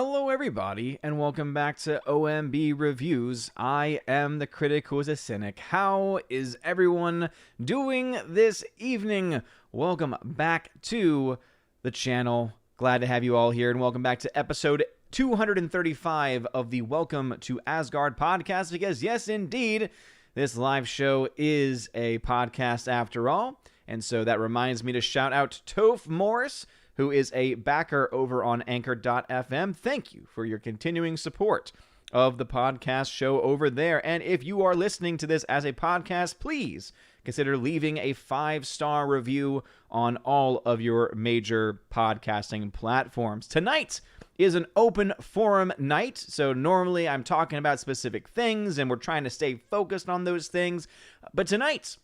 Hello everybody, and welcome back to OMB Reviews. I am the critic who is a cynic. How is everyone doing this evening? Welcome back to the channel. Glad to have you all here, and welcome back to episode 235 of the Welcome to Asgard podcast, because yes, indeed, this live show is a podcast after all, and so that reminds me to shout out Toph Morris, who is a backer over on Anchor.fm. Thank you for your continuing support of the podcast show over there. And if you are listening to this as a podcast, please consider leaving a 5-star review on all of your major podcasting platforms. Tonight is an open forum night, so normally I'm talking about specific things, and we're trying to stay focused on those things. But tonight,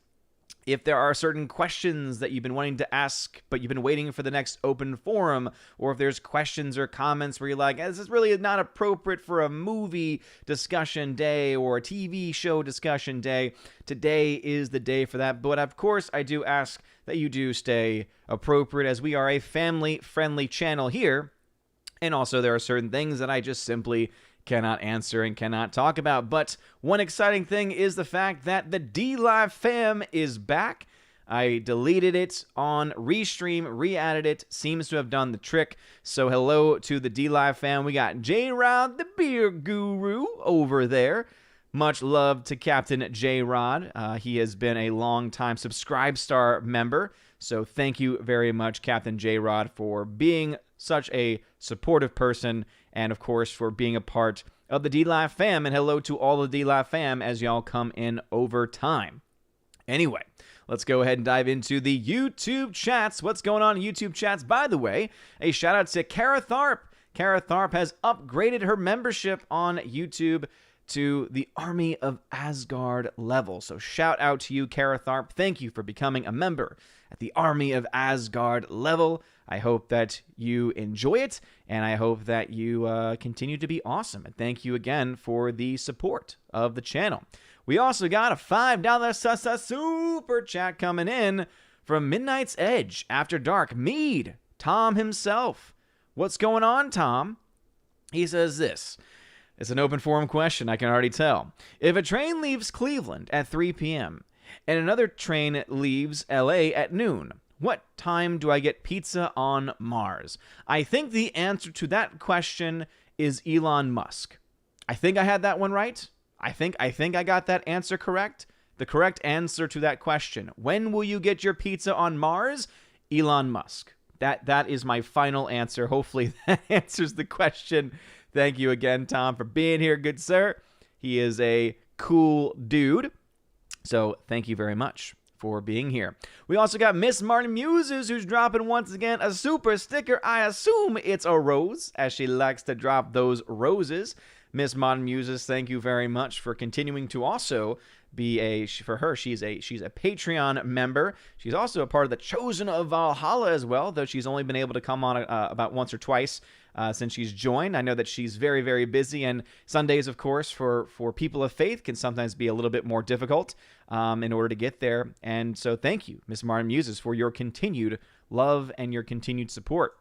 if there are certain questions that you've been wanting to ask, but you've been waiting for the next open forum, or if there's questions or comments where you're like, this is really not appropriate for a movie discussion day or a TV show discussion day, today is the day for that. But of course, I do ask that you do stay appropriate, as we are a family-friendly channel here. And also, there are certain things that I just simply cannot answer and cannot talk about. But one exciting thing is the fact that the D-Live fam is back. I deleted it on Restream, re-added it, seems to have done the trick. So hello to the D-Live fam. We got J-Rod, the beer guru, over there. Much love to Captain J-Rod. He has been a long-time Subscribe Star member. So thank you very much, Captain J-Rod, for being such a supportive person, and of course for being a part of the D-Live fam. And hello to all the D-Live fam as y'all come in over time. Anyway, let's go ahead and dive into the YouTube chats. What's going on in YouTube chats? By the way, a shout out to Kara Tharp. Kara Tharp has upgraded her membership on YouTube to the Army of Asgard level. So shout out to you, Kara Tharp. Thank you for becoming a member at the Army of Asgard level. I hope that you enjoy it, and I hope that you continue to be awesome. And thank you again for the support of the channel. We also got a $5 super chat coming in from Midnight's Edge After Dark. Mead, Tom himself. What's going on, Tom? He says this. It's an open forum question, I can already tell. If a train leaves Cleveland at 3 p.m. and another train leaves LA at noon, what time do I get pizza on Mars? I think the answer to that question is Elon Musk. I think I had that one right. I think I got that answer correct. The correct answer to that question, when will you get your pizza on Mars? Elon Musk. That is my final answer. Hopefully that answers the question. Thank you again, Tom, for being here, good sir. He is a cool dude. So thank you very much for being here. We also got Miss Martin Muses, who's dropping once again a super sticker. I assume it's a rose, as she likes to drop those roses. Miss Martin Muses, thank you very much for continuing to also be for her, she's a Patreon member. She's also a part of the Chosen of Valhalla as well, though she's only been able to come on about once or twice since she's joined. I know that she's very, very busy, and Sundays, of course, for people of faith can sometimes be a little bit more difficult in order to get there. And so thank you, Miss Martin Muses, for your continued love and your continued support.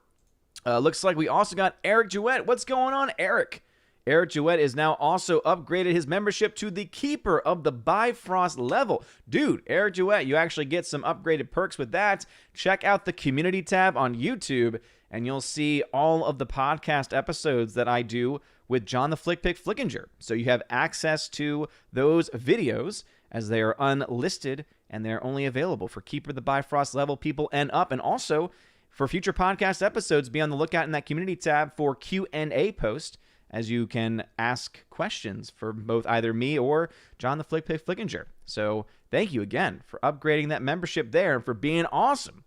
Looks like we also got Eric Jewett. What's going on, Eric? Eric Jewett is now also upgraded his membership to the Keeper of the Bifrost level. Dude, Eric Jewett, you actually get some upgraded perks with that. Check out the community tab on YouTube, and you'll see all of the podcast episodes that I do with John the Flick Pick Flickinger. So you have access to those videos as they are unlisted, and they're only available for Keeper of the Bifrost level people and up. And also, for future podcast episodes, be on the lookout in that community tab for Q&A post, as you can ask questions for both either me or John the Flick Pick Flickinger. So thank you again for upgrading that membership there and for being awesome.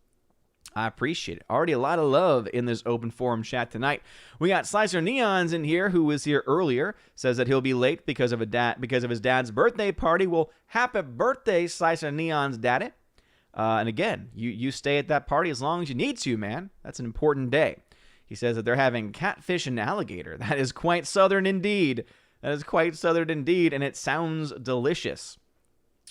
I appreciate it. Already a lot of love in this open forum chat tonight. We got Slicer Neons in here, who was here earlier, says that he'll be late because of his dad's birthday party. Well, happy birthday, Slicer Neon's daddy. And again, you stay at that party as long as you need to, man. That's an important day. He says that they're having catfish and alligator. That is quite southern indeed. That is quite southern indeed, and it sounds delicious.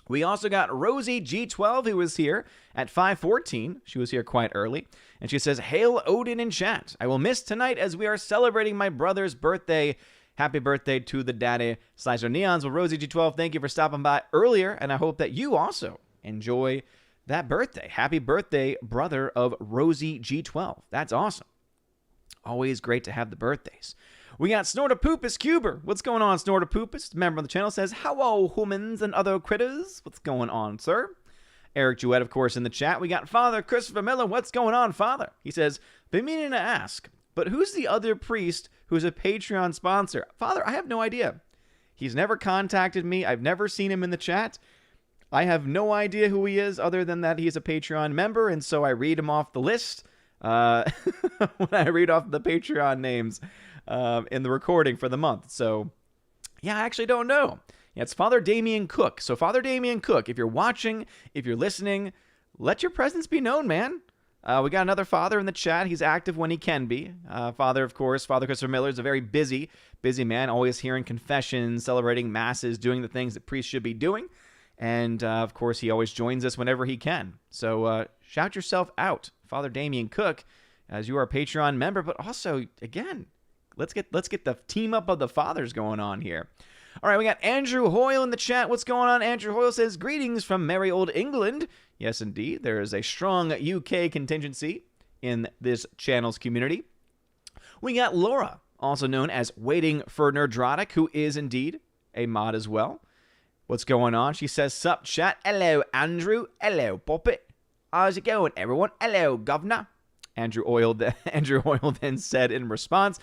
We also got Rosie G12, who was here at 5:14. She was here quite early. And she says, "Hail Odin in chat. I will miss tonight as we are celebrating my brother's birthday. Happy birthday to the daddy Slicer Neons." Well, Rosie G12, thank you for stopping by earlier. And I hope that you also enjoy that birthday. Happy birthday, brother of Rosie G12. That's awesome. Always great to have the birthdays. We got Snortapoopus Cuber. What's going on, Snortapoopus? Member of the channel says, "Hello, humans and other critters." What's going on, sir? Eric Jewett, of course, in the chat. We got Father Christopher Miller. What's going on, Father? He says, "Been meaning to ask, but who's the other priest who's a Patreon sponsor?" Father, I have no idea. He's never contacted me. I've never seen him in the chat. I have no idea who he is other than that he's a Patreon member, and so I read him off the list when I read off the Patreon names in the recording for the month. So, yeah, I actually don't know. Yeah, it's Father Damien Cook. So, Father Damien Cook, if you're watching, if you're listening, let your presence be known, man. We got another father in the chat. He's active when he can be. Father, of course, Father Christopher Miller is a very busy man, always hearing confessions, celebrating masses, doing the things that priests should be doing. And, of course, he always joins us whenever he can. So, shout yourself out, Father Damien Cook, as you are a Patreon member. But also, again, let's get the team up of the fathers going on here. All right, we got Andrew Hoyle in the chat. What's going on? Andrew Hoyle says, "Greetings from merry old England." Yes, indeed. There is a strong UK contingency in this channel's community. We got Laura, also known as Waiting for Nerdrotic, who is indeed a mod as well. What's going on? She says, "Sup, chat. Hello, Andrew. Hello, Poppet. How's it going, everyone? Hello, Governor." Andrew Hoyle then said in response,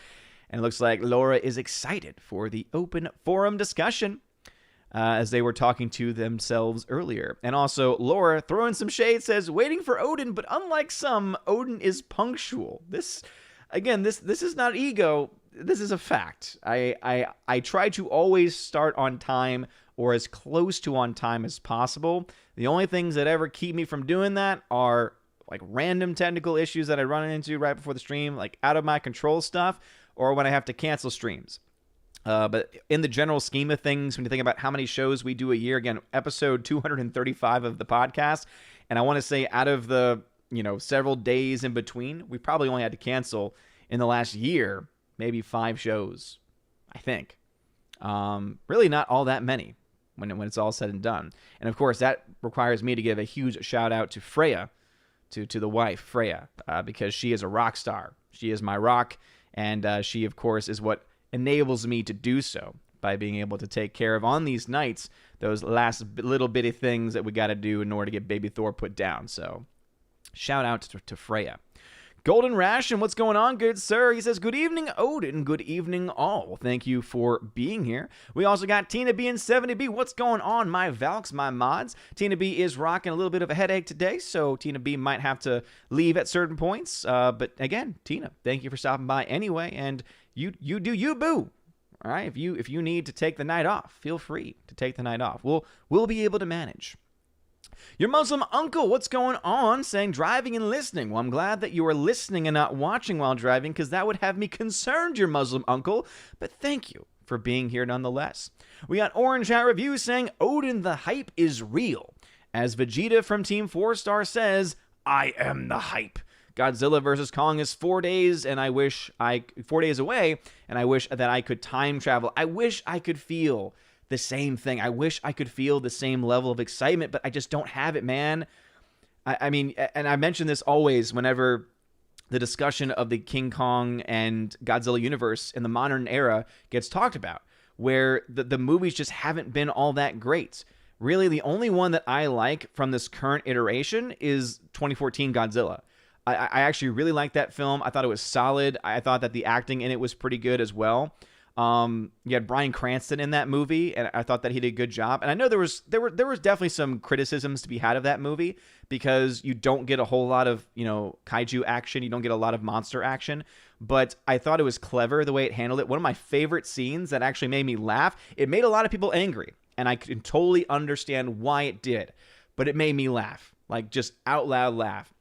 and it looks like Laura is excited for the open forum discussion as they were talking to themselves earlier. And also, Laura, throwing some shade, says, "Waiting for Odin, but unlike some, Odin is punctual." This is not ego. This is a fact. I try to always start on time or as close to on time as possible. The only things that ever keep me from doing that are like random technical issues that I run into right before the stream, like out of my control stuff, or when I have to cancel streams. But in the general scheme of things, when you think about how many shows we do a year, again, episode 235 of the podcast, and I want to say out of the, several days in between, we probably only had to cancel in the last year, maybe 5 shows, I think. Really not all that many when it's all said and done. And of course, that requires me to give a huge shout out to Freya, to the wife, Freya, because she is a rock star. She is my rock, and she, of course, is what enables me to do so by being able to take care of, on these nights, those last little bitty things that we got to do in order to get Baby Thor put down. So, shout out to Freya. Golden Ration, what's going on, good sir? He says, "Good evening, Odin. Good evening, all." Well, thank you for being here. We also got Tina B and 70B. What's going on, my Valks, my mods? Tina B is rocking a little bit of a headache today, so Tina B might have to leave at certain points. But again, Tina, thank you for stopping by anyway, and you do you, boo. All right, if you need to take the night off, feel free to take the night off. We'll be able to manage. Your Muslim uncle, what's going on? Saying driving and listening. Well, I'm glad that you are listening and not watching while driving, because that would have me concerned, your Muslim uncle. But thank you for being here nonetheless. We got Orange Hat Reviews saying, "Odin, the hype is real." As Vegeta from Team 4-Star says, "I am the hype." Godzilla vs. Kong is 4 days, and 4 days away, and I wish that I could time travel. I wish I could feel the same thing. I wish I could feel the same level of excitement, but I just don't have it, man. I mean, and I mention this always whenever the discussion of the King Kong and Godzilla universe in the modern era gets talked about, where the movies just haven't been all that great. Really, the only one that I like from this current iteration is 2014 Godzilla. I actually really liked that film. I thought it was solid. I thought that the acting in it was pretty good as well. You had Bryan Cranston in that movie, and I thought that he did a good job. And I know there was definitely some criticisms to be had of that movie, because you don't get a whole lot of, kaiju action. You don't get a lot of monster action. But I thought it was clever the way it handled it. One of my favorite scenes that actually made me laugh. It made a lot of people angry, and I can totally understand why it did. But it made me laugh, like just out loud laugh.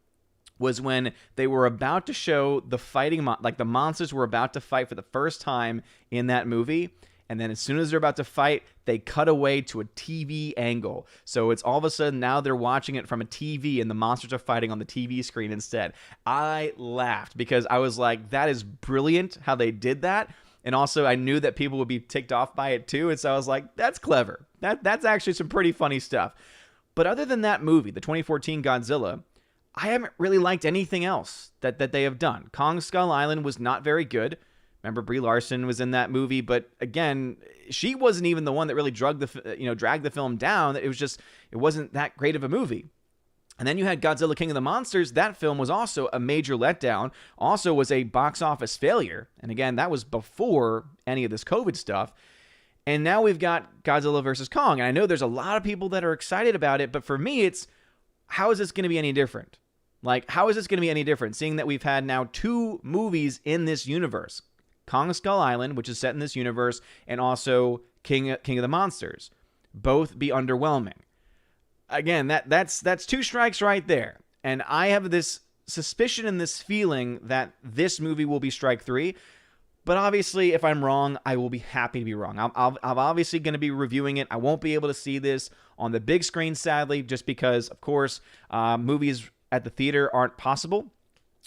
Was when they were about to show the fighting, like the monsters were about to fight for the first time in that movie, And then as soon as they're about to fight, they cut away to a TV angle. So it's all of a sudden now they're watching it from a TV and the monsters are fighting on the TV screen instead. I laughed because I was like, that is brilliant how they did that. And also I knew that people would be ticked off by it too. And so I was like, that's clever. That's actually some pretty funny stuff. But other than that movie, the 2014 Godzilla, I haven't really liked anything else that they have done. Kong Skull Island was not very good. Remember, Brie Larson was in that movie, but again, she wasn't even the one that really dragged the film down. It wasn't that great of a movie. And then you had Godzilla King of the Monsters. That film was also a major letdown, also was a box office failure. And again, that was before any of this COVID stuff. And now we've got Godzilla versus Kong. And I know there's a lot of people that are excited about it, but for me, it's, how is this going to be any different? Like, how is this going to be any different, seeing that we've had now 2 movies in this universe? Kong Skull Island, which is set in this universe, and also King of the Monsters. Both be underwhelming. Again, that's 2 strikes right there. And I have this suspicion and this feeling that this movie will be strike 3. But obviously, if I'm wrong, I will be happy to be wrong. I'm obviously going to be reviewing it. I won't be able to see this on the big screen, sadly, just because, of course, movies at the theater aren't possible.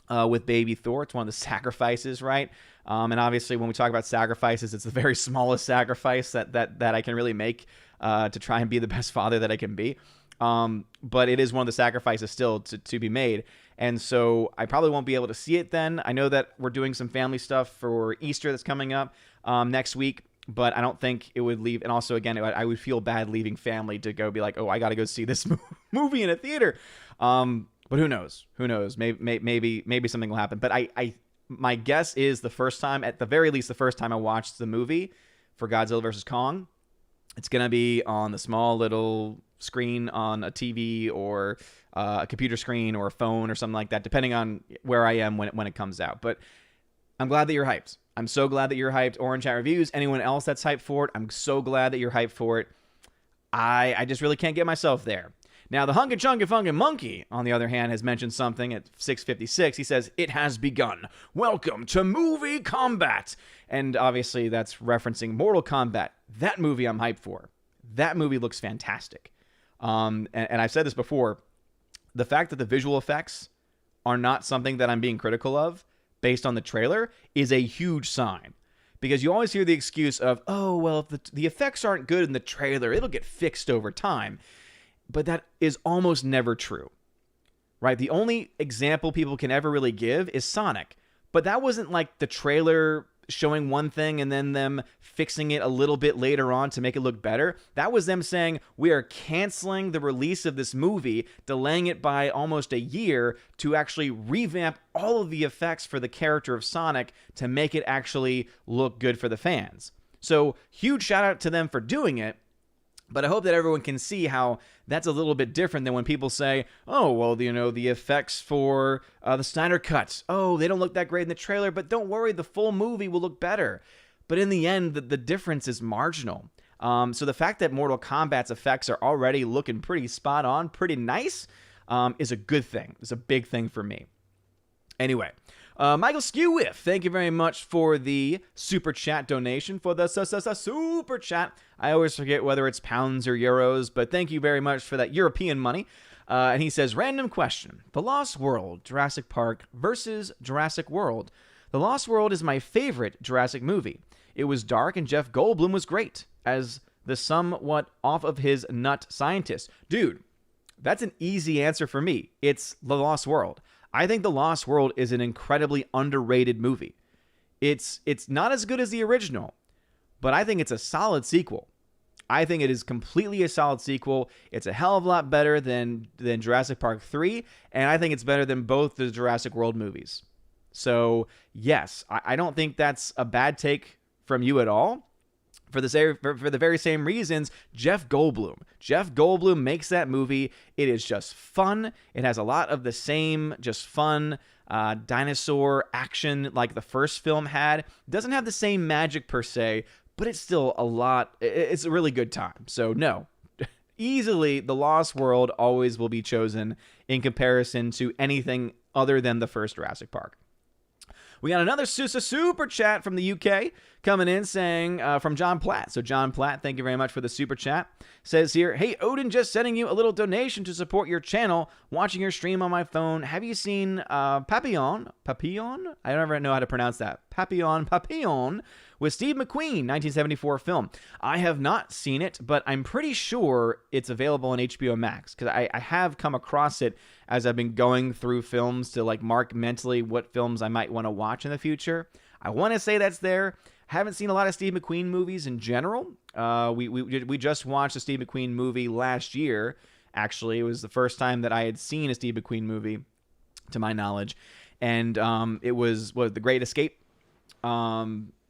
With Baby Thor, it's one of the sacrifices, right? And obviously, when we talk about sacrifices, it's the very smallest sacrifice that I can really make to try and be the best father that I can be. But it is one of the sacrifices still to be made. And so I probably won't be able to see it then. I know that we're doing some family stuff for Easter that's coming up next week, but I don't think it would leave. And also, again, I would feel bad leaving family to go be like, oh, I got to go see this movie in a theater. But who knows? Who knows? Maybe something will happen. But my guess is the first time, at the very least, the first time I watched the movie for Godzilla vs. Kong, it's going to be on the small little screen on a TV or a computer screen or a phone or something like that, depending on where I am when it comes out. But I'm glad that you're hyped. I'm so glad that you're hyped. Orange Chat Reviews, anyone else that's hyped for it, I'm so glad that you're hyped for it. I just really can't get myself there. Now, the Hunkin' Chunkin' Funkin' Monkey, on the other hand, has mentioned something at 6:56. He says, "It has begun. Welcome to movie combat." And obviously, that's referencing Mortal Kombat. That movie I'm hyped for. That movie looks fantastic. And I've said this before. The fact that the visual effects are not something that I'm being critical of based on the trailer is a huge sign. Because you always hear the excuse of, oh, well, if the effects aren't good in the trailer, it'll get fixed over time. But that is almost never true, right? The only example people can ever really give is Sonic. But that wasn't like the trailer showing one thing and then them fixing it a little bit later on to make it look better. That was them saying, we are canceling the release of this movie, delaying it by almost a year to actually revamp all of the effects for the character of Sonic to make it actually look good for the fans. So huge shout out to them for doing it. But I hope that everyone can see how that's a little bit different than when people say, oh, well, the effects for the Snyder Cut, oh, they don't look that great in the trailer, but don't worry, the full movie will look better. But in the end, the difference is marginal. So the fact that Mortal Kombat's effects are already looking pretty spot on, pretty nice, is a good thing. It's a big thing for me. Anyway, Michael Skewiff, thank you very much for the super chat donation, for the super chat. I always forget whether it's pounds or euros, but thank you very much for that European money. And he says, random question. The Lost World, Jurassic Park versus Jurassic World. The Lost World is my favorite Jurassic movie. It was dark and Jeff Goldblum was great as the somewhat off of his nut scientist. Dude, that's an easy answer for me. It's The Lost World. I think The Lost World is an incredibly underrated movie. It's not as good as the original, but I think it's a solid sequel. I think it is completely a solid sequel. It's a hell of a lot better than Jurassic Park 3, and I think it's better than both the Jurassic World movies. So, yes, I don't think that's a bad take from you at all. For the very same reasons, Jeff Goldblum makes that movie. It is just fun. It has a lot of the same just fun dinosaur action like the first film had. It doesn't have the same magic per se, but it's still it's a really good time. So no, easily The Lost World always will be chosen in comparison to anything other than the first Jurassic Park. We got another super chat from the UK. coming in saying from John Platt. So John Platt, thank you very much for the super chat. Says here, hey, Odin, just sending you a little donation to support your channel. Watching your stream on my phone. Have you seen Papillon? Papillon? I don't ever know how to pronounce that. Papillon with Steve McQueen, 1974 film. I have not seen it, but I'm pretty sure it's available on HBO Max because I have come across it as I've been going through films to like mark mentally what films I might want to watch in the future. I want to say that's there. Haven't seen a lot of Steve McQueen movies in general. We just watched a Steve McQueen movie last year. Actually, it was the first time that I had seen a Steve McQueen movie, to my knowledge, and it was The Great Escape.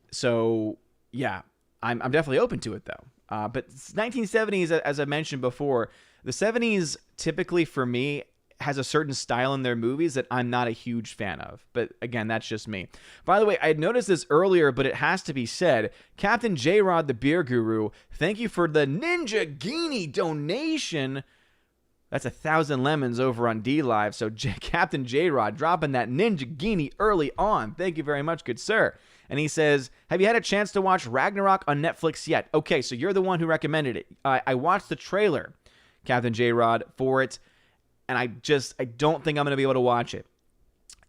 So yeah, I'm definitely open to it though. But 1970s, as I mentioned before, the 70s typically for me has a certain style in their movies that I'm not a huge fan of. But again, that's just me. By the way, I had noticed this earlier, but it has to be said. Captain J-Rod, the beer guru, thank you for the Ninja Guinea donation. That's 1,000 lemons over on D-Live. So Captain J-Rod dropping that Ninja Guinea early on. Thank you very much, good sir. And he says, have you had a chance to watch Ragnarok on Netflix yet? Okay, so you're the one who recommended it. I watched the trailer, Captain J-Rod, for it. And I don't think I'm going to be able to watch it.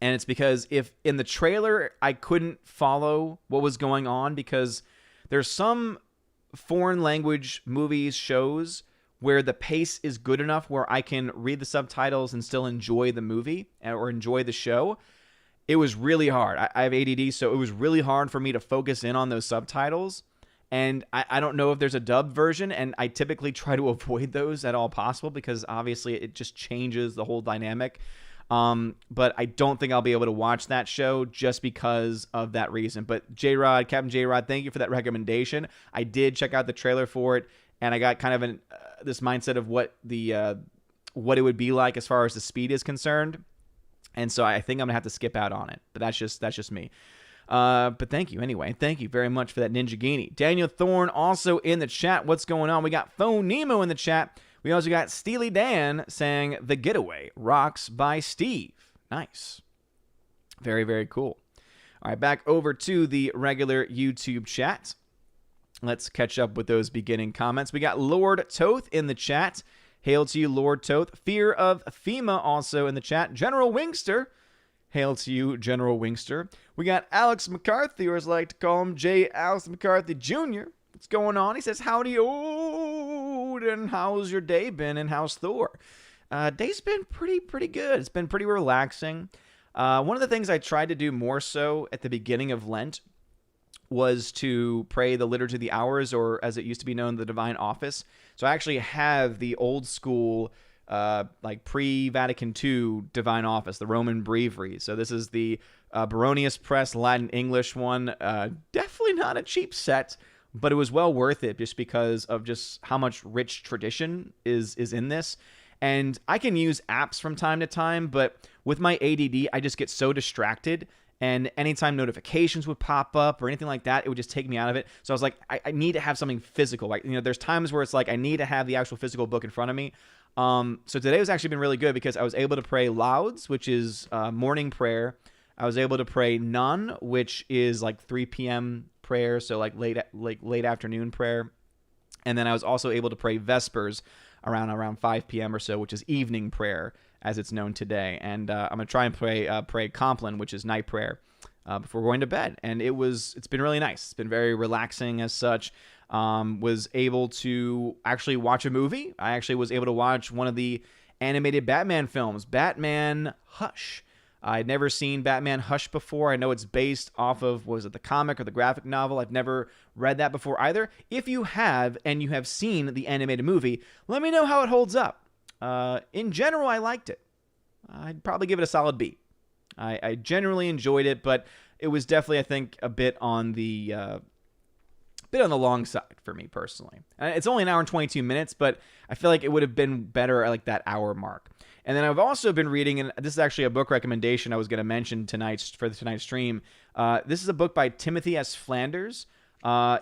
And it's because if in the trailer I couldn't follow what was going on, because there's some foreign language movies, shows where the pace is good enough where I can read the subtitles and still enjoy the movie or enjoy the show. It was really hard. I have ADD, so it was really hard for me to focus in on those subtitles. And I don't know if there's a dubbed version, and I typically try to avoid those at all possible because obviously it just changes the whole dynamic. But I don't think I'll be able to watch that show just because of that reason. But J-Rod, Captain J-Rod, thank you for that recommendation. I did check out the trailer for it, and I got kind of this mindset of what it would be like as far as the speed is concerned. And so I think I'm gonna have to skip out on it. But that's just me. But thank you anyway. Thank you very much for that Ninja Guinea. Daniel Thorne also in the chat. What's going on? We got Phone Nemo in the chat. We also got Steely Dan saying The Getaway rocks by Steve. Nice. Very, very cool. All right, back over to the regular YouTube chat. Let's catch up with those beginning comments. We got Lord Toth in the chat. Hail to you, Lord Toth. Fear of FEMA also in the chat. General Wingster. Hail to you, General Wingster. We got Alex McCarthy, or as I like to call him, J. Alex McCarthy Jr. What's going on? He says, howdy, and how's your day been, and how's Thor? Day's been pretty good. It's been pretty relaxing. One of the things I tried to do more so at the beginning of Lent was to pray the Liturgy of the Hours, or as it used to be known, the Divine Office. So I actually have the old school like pre-Vatican II Divine Office, the Roman Breviary. So this is the Baronius Press Latin English one. Definitely not a cheap set, but it was well worth it just because of just how much rich tradition is in this. And I can use apps from time to time, but with my ADD, I just get so distracted. And anytime notifications would pop up or anything like that, it would just take me out of it. So I was like, I need to have something physical. Like, there's times where it's like I need to have the actual physical book in front of me. So today has actually been really good because I was able to pray Lauds, which is morning prayer. I was able to pray None, which is like 3 p.m. prayer, so like late afternoon prayer. And then I was also able to pray Vespers around 5 p.m. or so, which is evening prayer, as it's known today. And I'm gonna try and pray Compline, which is night prayer, before going to bed. And it's been really nice. It's been very relaxing as such. Was able to actually watch a movie. I actually was able to watch one of the animated Batman films, Batman Hush. I'd never seen Batman Hush before. I know it's based off of, was it the comic or the graphic novel? I've never read that before either. If you have, and you have seen the animated movie, let me know how it holds up. In general, I liked it. I'd probably give it a solid B. I generally enjoyed it, but it was definitely, I think, a bit on the long side for me personally. It's only an hour and 22 minutes, but I feel like it would have been better at like that hour mark. And then I've also been reading, and this is actually a book recommendation I was going to mention for tonight's stream. This is a book by Timothy S. Flanders.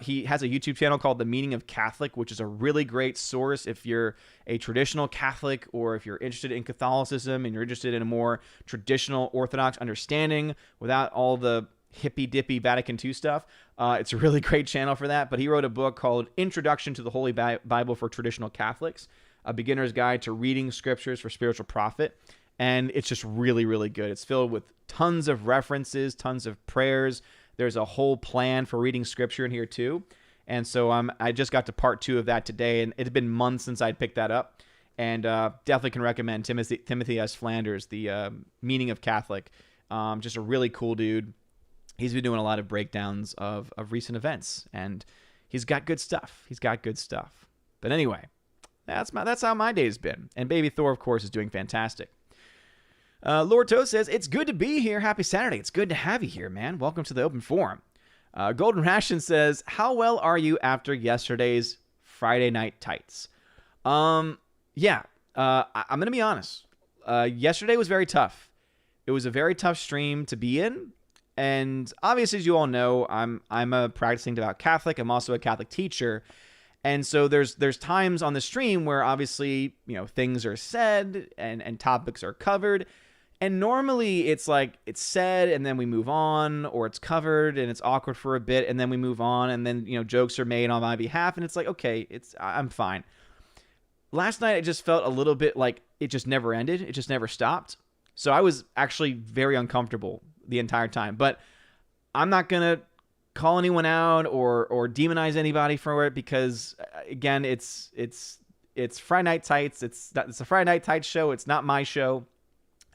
He has a YouTube channel called The Meaning of Catholic, which is a really great source if you're a traditional Catholic or if you're interested in Catholicism and you're interested in a more traditional Orthodox understanding without all the hippy-dippy Vatican II stuff. It's a really great channel for that. But he wrote a book called Introduction to the Holy Bible for Traditional Catholics, a beginner's guide to reading scriptures for spiritual profit. And it's just really, really good. It's filled with tons of references, tons of prayers. There's a whole plan for reading scripture in here too. And so I just got to part 2 of that today, and it had been months since I'd picked that up. And definitely can recommend Timothy S. Flanders, The Meaning of Catholic. Just a really cool dude. He's been doing a lot of breakdowns of recent events, and he's got good stuff. But anyway, that's how my day's been. And Baby Thor, of course, is doing fantastic. Lord Toe says, it's good to be here. Happy Saturday. It's good to have you here, man. Welcome to the open forum. Golden Ration says, how well are you after yesterday's Friday Night Tights? I'm going to be honest. Yesterday was very tough. It was a very tough stream to be in. And obviously, as you all know, I'm a practicing devout Catholic. I'm also a Catholic teacher. And so there's times on the stream where obviously, things are said and topics are covered. And normally it's like it's said and then we move on, or it's covered and it's awkward for a bit and then we move on, and then, jokes are made on my behalf and it's like, okay, I'm fine. Last night, it just felt a little bit like it just never ended. It just never stopped. So I was actually very uncomfortable the entire time. But I'm not going to call anyone out or demonize anybody for it because, again, it's Friday Night Tights. It's a Friday Night Tights show. It's not my show.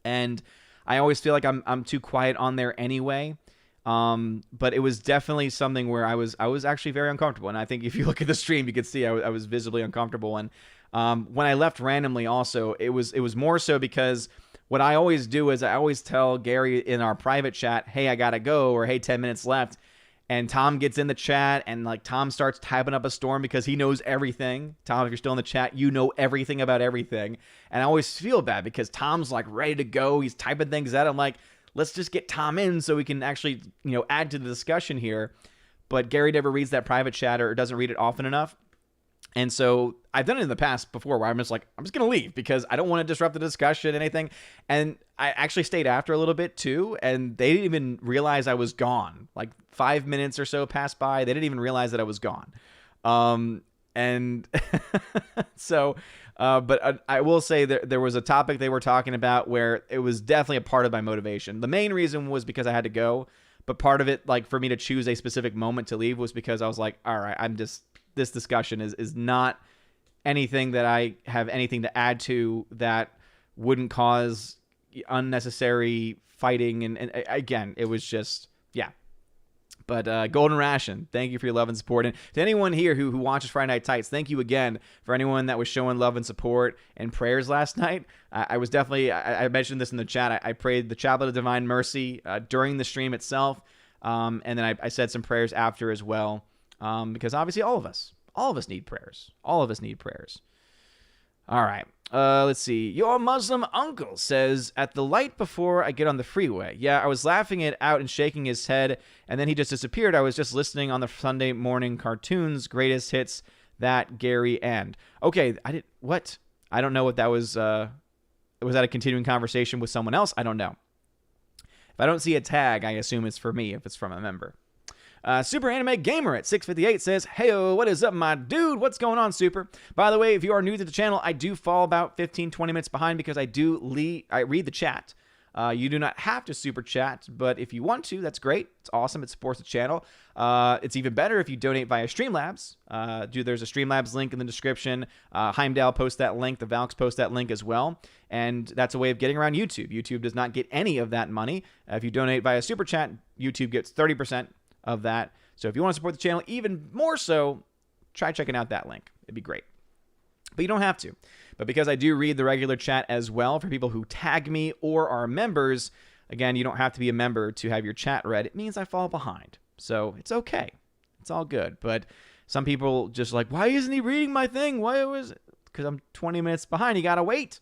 And I always feel like I'm too quiet on there anyway. But it was definitely something where I was actually very uncomfortable. And I think if you look at the stream, you could see I was visibly uncomfortable. And when I left randomly also, it was more so because what I always do is I always tell Gary in our private chat, hey, I gotta go, or hey, 10 minutes left. And Tom gets in the chat and Tom starts typing up a storm because he knows everything. Tom, if you're still in the chat, you know everything about everything. And I always feel bad because Tom's ready to go. He's typing things out. I'm like, let's just get Tom in so we can actually, add to the discussion here. But Gary never reads that private chat or doesn't read it often enough. And so I've done it in the past before where I'm just going to leave because I don't want to disrupt the discussion, anything. And I actually stayed after a little bit too. And they didn't even realize I was gone. 5 minutes or so passed by. They didn't even realize that I was gone. And so, but I will say that there was a topic they were talking about where it was definitely a part of my motivation. The main reason was because I had to go. But part of it, for me to choose a specific moment to leave was because I was like, all right, this discussion is not anything that I have anything to add to that wouldn't cause unnecessary fighting. And again, it was just, yeah. But Golden Ration, thank you for your love and support. And to anyone here who watches Friday Night Tights, thank you again for anyone that was showing love and support and prayers last night. I was definitely, I mentioned this in the chat, I prayed the Chaplet of Divine Mercy during the stream itself. And then I said some prayers after as well. Because obviously all of us need prayers. All of us need prayers. All right. Let's see. Your Muslim uncle says, at the light before I get on the freeway. Yeah, I was laughing it out and shaking his head, and then he just disappeared. I was just listening on the Sunday morning cartoons, greatest hits, that, Gary, and. Okay, what? I don't know what that was. Was that a continuing conversation with someone else? I don't know. If I don't see a tag, I assume it's for me if it's from a member. Super Anime Gamer at 658 says, heyo, what is up, my dude? What's going on, Super? By the way, if you are new to the channel, I do fall about 15-20 minutes behind because I read the chat. You do not have to super chat, but if you want to, that's great. It's awesome. It supports the channel. It's even better if you donate via Streamlabs. There's a Streamlabs link in the description. Heimdall posts that link. The Valks post that link as well. And that's a way of getting around YouTube. YouTube does not get any of that money. If you donate via super chat, YouTube gets 30% of that. So if you want to support the channel even more so, try checking out that link. It'd be great. But you don't have to. But because I do read the regular chat as well for people who tag me or are members, again, you don't have to be a member to have your chat read. It means I fall behind. So it's okay. It's all good. But some people just why isn't he reading my thing? Why was it? Because I'm 20 minutes behind. You got to wait.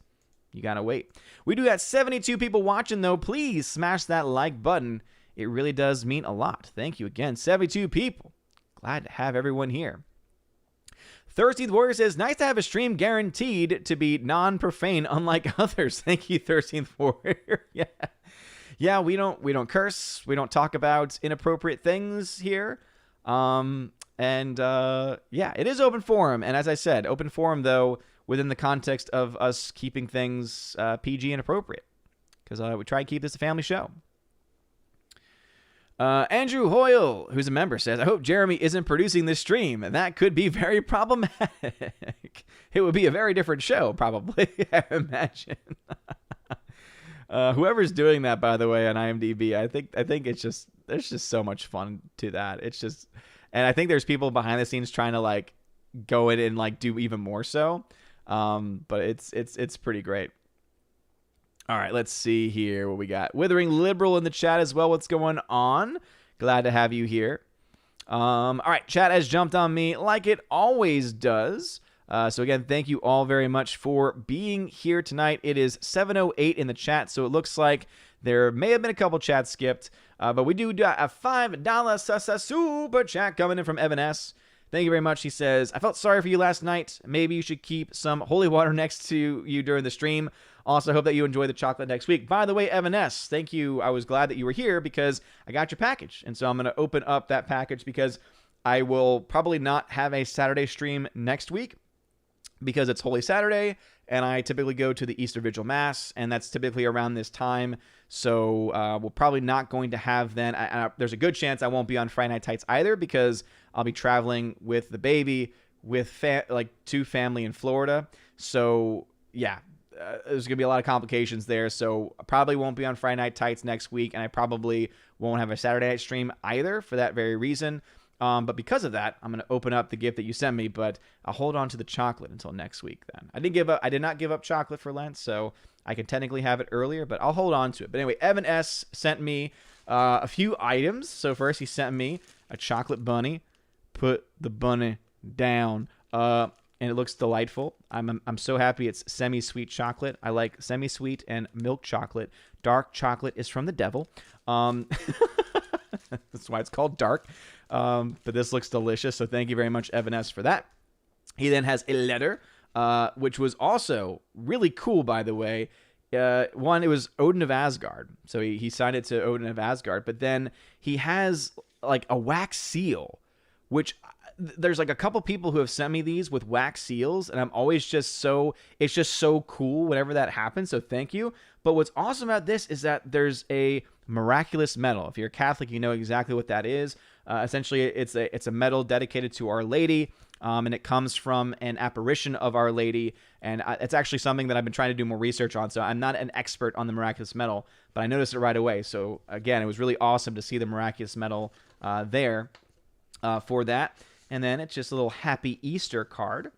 You got to wait. We do got 72 people watching, though. Please smash that like button. It really does mean a lot. Thank you again. 72 people. Glad to have everyone here. Thirsty the Warrior says, nice to have a stream guaranteed to be non-profane unlike others. Thank you, Thirsty the Warrior. Yeah. Yeah, we don't curse. We don't talk about inappropriate things here. Yeah, it is open forum, and as I said, open forum though within the context of us keeping things PG and appropriate, because we try to keep this a family show. Andrew Hoyle, who's a member, says, I hope Jeremy isn't producing this stream. That could be very problematic. It would be a very different show, probably, I imagine. Whoever's doing that, by the way, on IMDb, I think it's just, there's just so much fun to that. It's just, and I think there's people behind the scenes trying to like go in and like do even more so. But it's pretty great. All right, let's see here what we got. Withering Liberal in the chat as well. What's going on? Glad to have you here. All right, chat has jumped on me like it always does. So again, thank you all very much for being here tonight. It is 7:08 in the chat, so it looks like there may have been a couple chats skipped. But we do a $5 super chat coming in from Evan S. Thank you very much. He says, I felt sorry for you last night. Maybe you should keep some holy water next to you during the stream. Also, hope that you enjoy the chocolate next week. By the way, Evan S., thank you. I was glad that you were here because I got your package. And so I'm going to open up that package because I will probably not have a Saturday stream next week because it's Holy Saturday, and I typically go to the Easter Vigil Mass, and that's typically around this time. So we're probably not going to have then. There's a good chance I won't be on Friday Night Tights either because I'll be traveling with the baby with to family in Florida. So yeah, there's going to be a lot of complications there. So I probably won't be on Friday Night Tights next week, and I probably won't have a Saturday night stream either for that very reason. But because of that, I'm going to open up the gift that you sent me, but I'll hold on to the chocolate until next week then. I did not give up chocolate for Lent, so I can technically have it earlier, but I'll hold on to it. But anyway, Evan S. sent me a few items. So first he sent me a chocolate bunny. Put the bunny down. And it looks delightful. I'm so happy it's semi-sweet chocolate. I like semi-sweet and milk chocolate. Dark chocolate is from the devil. That's why it's called dark. But this looks delicious, so thank you very much, Evan S., for that. He then has a letter, which was also really cool, by the way. It was Odin of Asgard. So he signed it to Odin of Asgard. But then he has like a wax seal, which there's like a couple people who have sent me these with wax seals, and I'm always it's just so cool whenever that happens, so thank you. But what's awesome about this is that there's a miraculous medal. If you're a Catholic, you know exactly what that is. Essentially, it's a medal dedicated to Our Lady, and it comes from an apparition of Our Lady, and it's actually something that I've been trying to do more research on, so I'm not an expert on the miraculous medal, but I noticed it right away. So again, it was really awesome to see the miraculous medal there for that. And then it's just a little Happy Easter card.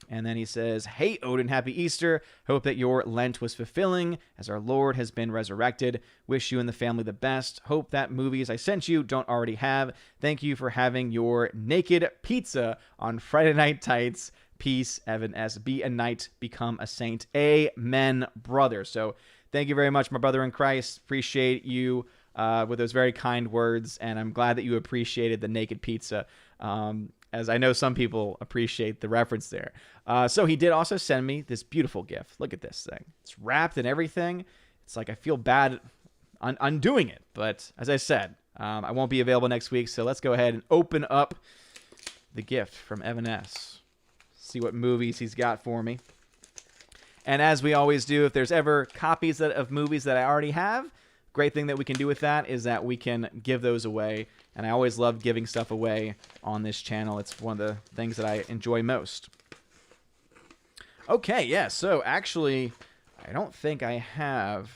And then he says, hey, Odin, Happy Easter. Hope that your Lent was fulfilling as our Lord has been resurrected. Wish you and the family the best. Hope that movies I sent you don't already have. Thank you for having your naked pizza on Friday Night Tights. Peace, Evan S. Be a knight, become a saint. Amen, brother. So thank you very much, my brother in Christ. Appreciate you with those very kind words. And I'm glad that you appreciated the naked pizza. As I know some people appreciate the reference there. So he did also send me this beautiful gift. Look at this thing. It's wrapped in everything. It's like I feel bad undoing it. But as I said, I won't be available next week. So let's go ahead and open up the gift from Evan S. See what movies he's got for me. And as we always do, if there's ever copies of movies that I already have, great thing that we can do with that is that we can give those away. And I always love giving stuff away on this channel. It's one of the things that I enjoy most. Okay, yeah, so actually, I don't think I have...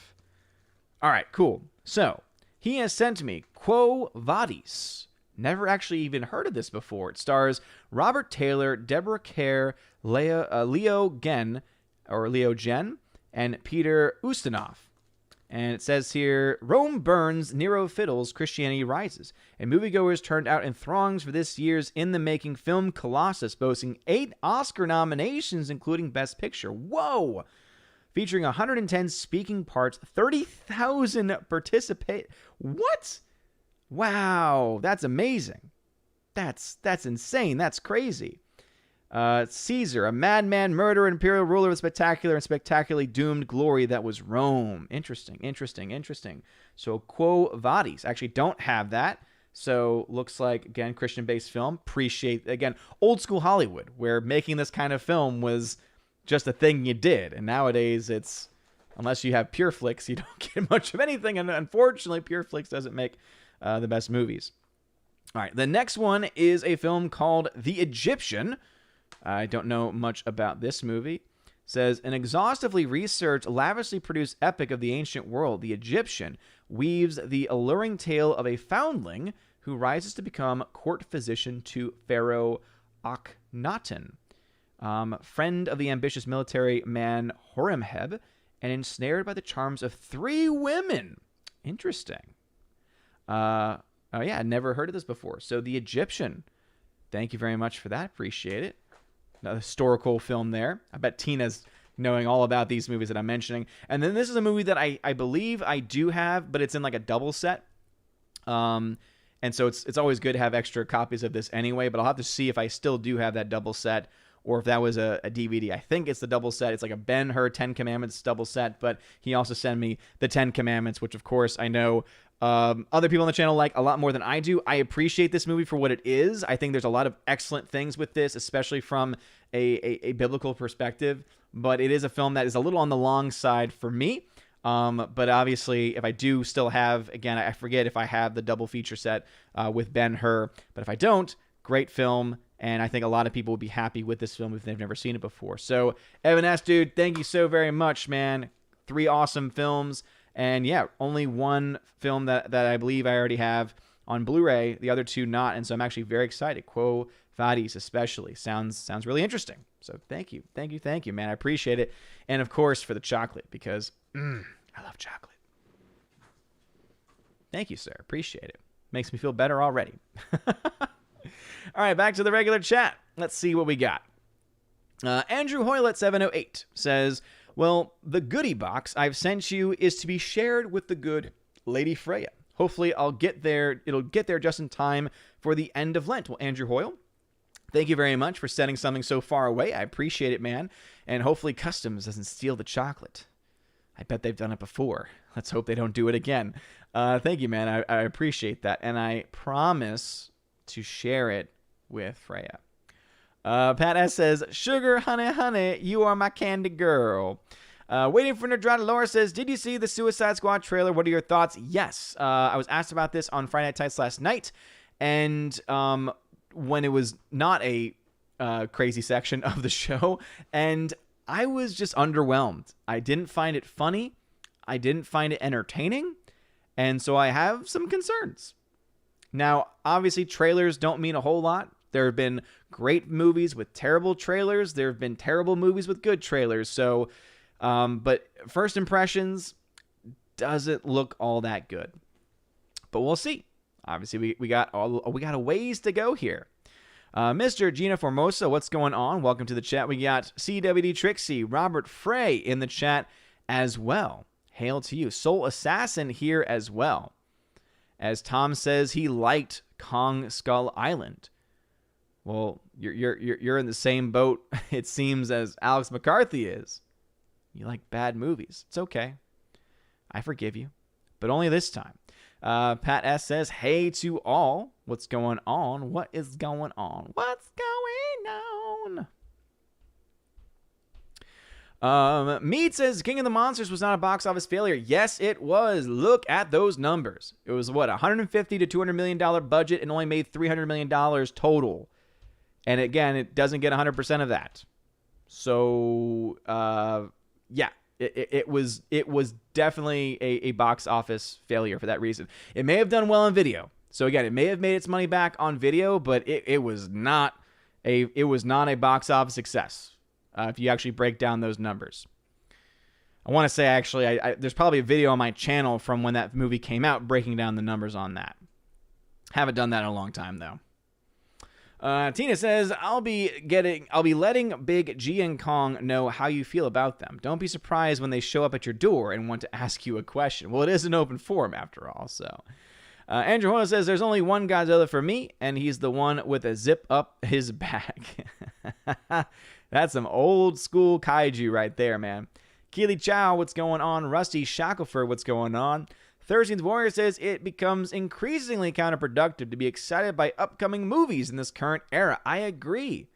All right, cool. So, he has sent me Quo Vadis. Never actually even heard of this before. It stars Robert Taylor, Deborah Kerr, Leo Gen, and Peter Ustinov. And it says here, Rome burns, Nero fiddles, Christianity rises. And moviegoers turned out in throngs for this year's in-the-making film Colossus, boasting 8 Oscar nominations, including Best Picture. Whoa! Featuring 110 speaking parts, 30,000 participate. What? Wow, that's amazing. That's insane. That's crazy. Caesar, a madman, murderer, imperial ruler of spectacular and spectacularly doomed glory that was Rome. Interesting. So Quo Vadis. Actually don't have that. So looks like, again, Christian-based film. Appreciate, again, old school Hollywood, where making this kind of film was just a thing you did. And nowadays it's, unless you have Pure Flix, you don't get much of anything. And unfortunately, Pure Flix doesn't make the best movies. All right, the next one is a film called The Egyptian. I don't know much about this movie. It says, an exhaustively researched, lavishly produced epic of the ancient world, The Egyptian, weaves the alluring tale of a foundling who rises to become court physician to Pharaoh Akhenaten, friend of the ambitious military man Horemheb, and ensnared by the charms of 3 women. Interesting. Oh yeah, I'd never heard of this before. So The Egyptian. Thank you very much for that. Appreciate it. A historical film there. I bet Tina's knowing all about these movies that I'm mentioning. And then this is a movie that I believe I do have, but it's in like a double set. And so it's always good to have extra copies of this anyway, but I'll have to see if I still do have that double set or if that was a DVD. I think it's the double set. It's like a Ben-Hur 10 Commandments double set, but he also sent me the 10 Commandments, which of course I know other people on the channel like a lot more than I do. I appreciate this movie for what it is. I think there's a lot of excellent things with this, especially from a biblical perspective, but it is a film that is a little on the long side for me. But obviously, if I do still have, again, I forget if I have the double feature set with Ben-Hur, but if I don't, great film, and I think a lot of people would be happy with this film if they've never seen it before. So, Evan S., dude, thank you so very much, man. 3 awesome films. And yeah, only one film that I believe I already have on Blu-ray, the other 2 not, and so I'm actually very excited. Quo Vadis especially. Sounds really interesting. So thank you, man. I appreciate it. And of course for the chocolate, because I love chocolate. Thank you, sir. Appreciate it. Makes me feel better already. All right, back to the regular chat. Let's see what we got. Andrew Hoylett 708 says, well, the goodie box I've sent you is to be shared with the good Lady Freya. Hopefully I'll get there. It'll get there just in time for the end of Lent. Well, Andrew Hoyle, thank you very much for sending something so far away. I appreciate it, man. And hopefully Customs doesn't steal the chocolate. I bet they've done it before. Let's hope they don't do it again. Thank you, man. I appreciate that. And I promise to share it with Freya. Pat S. says, sugar, honey, you are my candy girl. Waiting for Nerdrata Laura says, did you see the Suicide Squad trailer? What are your thoughts? Yes. I was asked about this on Friday Night Tights last night. And when it was not a crazy section of the show. And I was just underwhelmed. I didn't find it funny. I didn't find it entertaining. And so I have some concerns. Now, obviously, trailers don't mean a whole lot. There have been great movies with terrible trailers. There have been terrible movies with good trailers. So, but first impressions doesn't look all that good. But we'll see. Obviously, we got a ways to go here. Mr. Gina Formosa, what's going on? Welcome to the chat. We got CWD Trixie, Robert Frey in the chat as well. Hail to you. Soul Assassin here as well. As Tom says, he liked Kong Skull Island. Well, you're in the same boat, it seems, as Alex McCarthy is. You like bad movies. It's okay. I forgive you. But only this time. Pat S. says, hey to all. What's going on? What is going on? What's going on? Mead says, King of the Monsters was not a box office failure. Yes, it was. Look at those numbers. It was, what, $150 to $200 million budget and only made $300 million total. And again, it doesn't get 100% of that. So, yeah, it was definitely a box office failure for that reason. It may have done well on video. So again, it may have made its money back on video, but it was not a box office success. If you actually break down those numbers. I want to say, actually, there's probably a video on my channel from when that movie came out breaking down the numbers on that. Haven't done that in a long time, though. Tina says, I'll be letting Big G and Kong know how you feel about them. Don't be surprised when they show up at your door and want to ask you a question. Well, it is an open forum after all, so. Andrew Hoyle says, there's only one Godzilla for me, and he's the one with a zip up his back. That's some old school kaiju right there, man. Keely Chow, what's going on? Rusty Shackelford, what's going on? 13th Warrior says it becomes increasingly counterproductive to be excited by upcoming movies in this current era. I agree.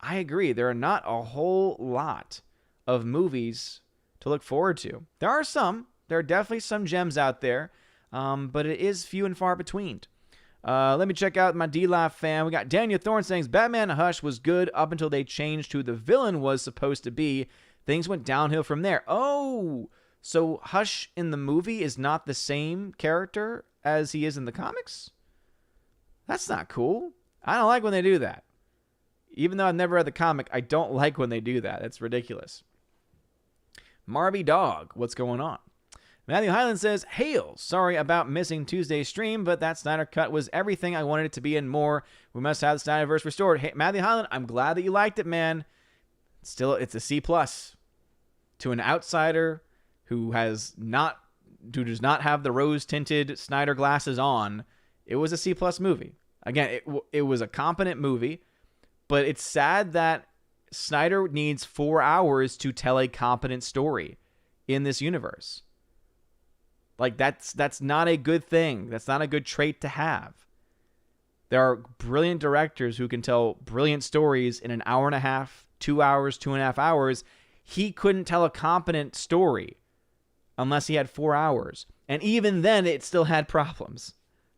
There are not a whole lot of movies to look forward to. There are some. There are definitely some gems out there, but it is few and far between. Let me check out my D-Live fan. We got Daniel Thorne saying Batman Hush was good up until they changed who the villain was supposed to be. Things went downhill from there. Oh, so Hush in the movie is not the same character as he is in the comics? That's not cool. I don't like when they do that. Even though I've never read the comic, I don't like when they do that. That's ridiculous. Marby Dog, what's going on? Matthew Highland says, Hail, sorry about missing Tuesday's stream, but that Snyder Cut was everything I wanted it to be and more. We must have the Snyder Verse restored. Hey, Matthew Highland, I'm glad that you liked it, man. Still, it's a C+. To an outsider who does not have the rose-tinted Snyder glasses on, it was a C+ movie. Again, it was a competent movie, but it's sad that Snyder needs 4 hours to tell a competent story in this universe. Like, that's not a good thing. That's not a good trait to have. There are brilliant directors who can tell brilliant stories in an hour and a half, 2 hours, 2.5 hours. He couldn't tell a competent story unless he had 4 hours. And even then, it still had problems.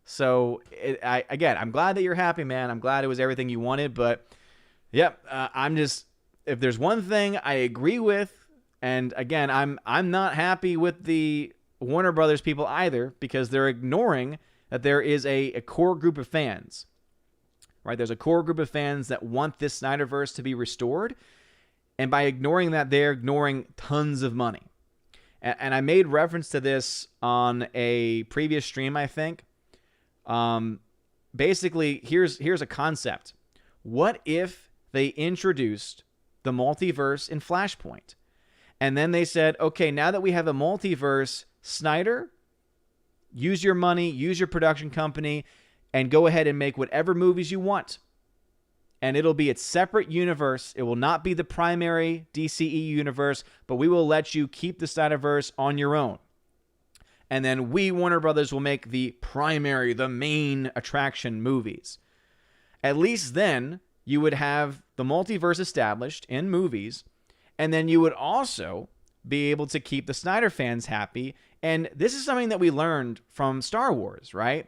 So, I'm glad that you're happy, man. I'm glad it was everything you wanted. But, yep, if there's one thing I agree with, and again, I'm not happy with the Warner Brothers people either, because they're ignoring that there is a core group of fans, right? There's a core group of fans that want this Snyderverse to be restored, and by ignoring that, they're ignoring tons of money. And I made reference to this on a previous stream, I think. Basically, here's a concept. What if they introduced the multiverse in Flashpoint? And then they said, okay, now that we have a multiverse, Snyder, use your money, use your production company, and go ahead and make whatever movies you want. And it'll be its separate universe. It will not be the primary DCE universe, but we will let you keep the Snyderverse on your own. And then we, Warner Brothers, will make the primary, the main attraction movies. At least then, you would have the multiverse established in movies, and then you would also be able to keep the Snyder fans happy. And this is something that we learned from Star Wars, right?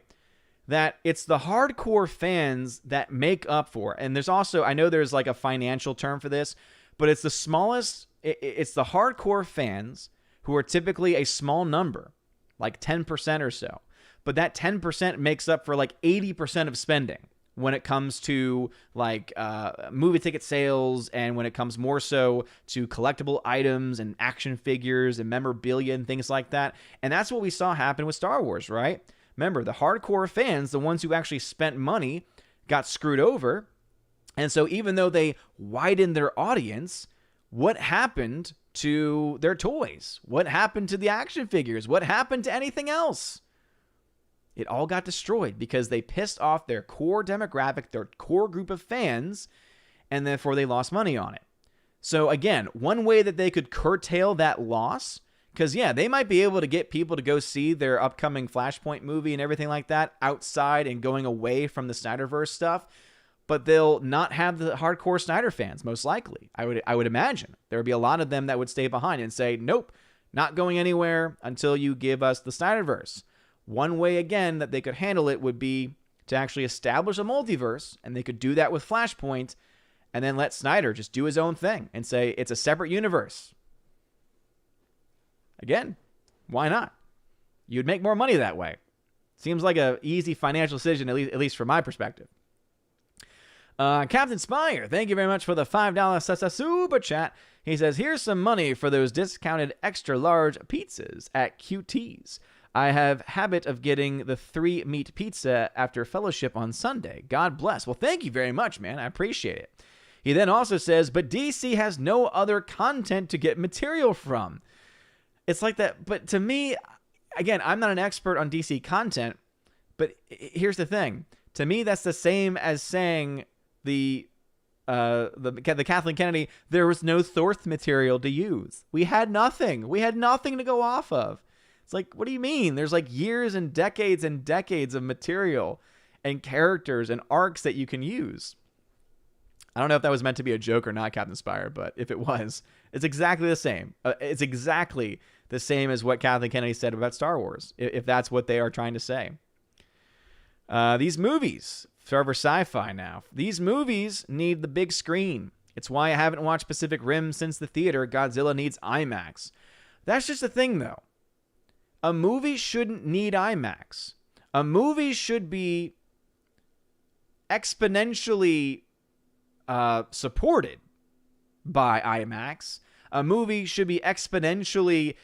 That it's the hardcore fans that make up for. And there's also, I know there's like a financial term for this, but it's the smallest, it's the hardcore fans who are typically a small number, like 10% or so. But that 10% makes up for like 80% of spending when it comes to like movie ticket sales, and when it comes more so to collectible items and action figures and memorabilia and things like that. And that's what we saw happen with Star Wars, right? Remember, the hardcore fans, the ones who actually spent money, got screwed over. And so even though they widened their audience, what happened to their toys? What happened to the action figures? What happened to anything else? It all got destroyed because they pissed off their core demographic, their core group of fans, and therefore they lost money on it. So again, one way that they could curtail that loss, because yeah, they might be able to get people to go see their upcoming Flashpoint movie and everything like that outside and going away from the Snyderverse stuff, but they'll not have the hardcore Snyder fans, most likely. I would imagine there would be a lot of them that would stay behind and say, nope, not going anywhere until you give us the Snyderverse. One way, again, that they could handle it would be to actually establish a multiverse, and they could do that with Flashpoint, and then let Snyder just do his own thing and say it's a separate universe. Again, why not? You'd make more money that way. Seems like an easy financial decision, at least from my perspective. Captain Spire, thank you very much for the $5 super chat. He says, here's some money for those discounted extra large pizzas at QT's. I have habit of getting the 3-meat pizza after fellowship on Sunday. God bless. Well, thank you very much, man. I appreciate it. He then also says, but DC has no other content to get material from. It's like that. But to me, again, I'm not an expert on DC content, but here's the thing. To me, that's the same as saying the the Kathleen Kennedy, there was no source material to use. We had nothing. We had nothing to go off of. It's like, what do you mean? There's like years and decades of material and characters and arcs that you can use. I don't know if that was meant to be a joke or not, Captain Spire, but if it was, it's exactly the same. It's exactly the same as what Kathleen Kennedy said about Star Wars, if that's what they are trying to say. These movies, forever sci-fi now, these movies need the big screen. It's why I haven't watched Pacific Rim since the theater. Godzilla needs IMAX. That's just the thing, though. A movie shouldn't need IMAX. A movie should be exponentially supported by IMAX. A movie should be exponentially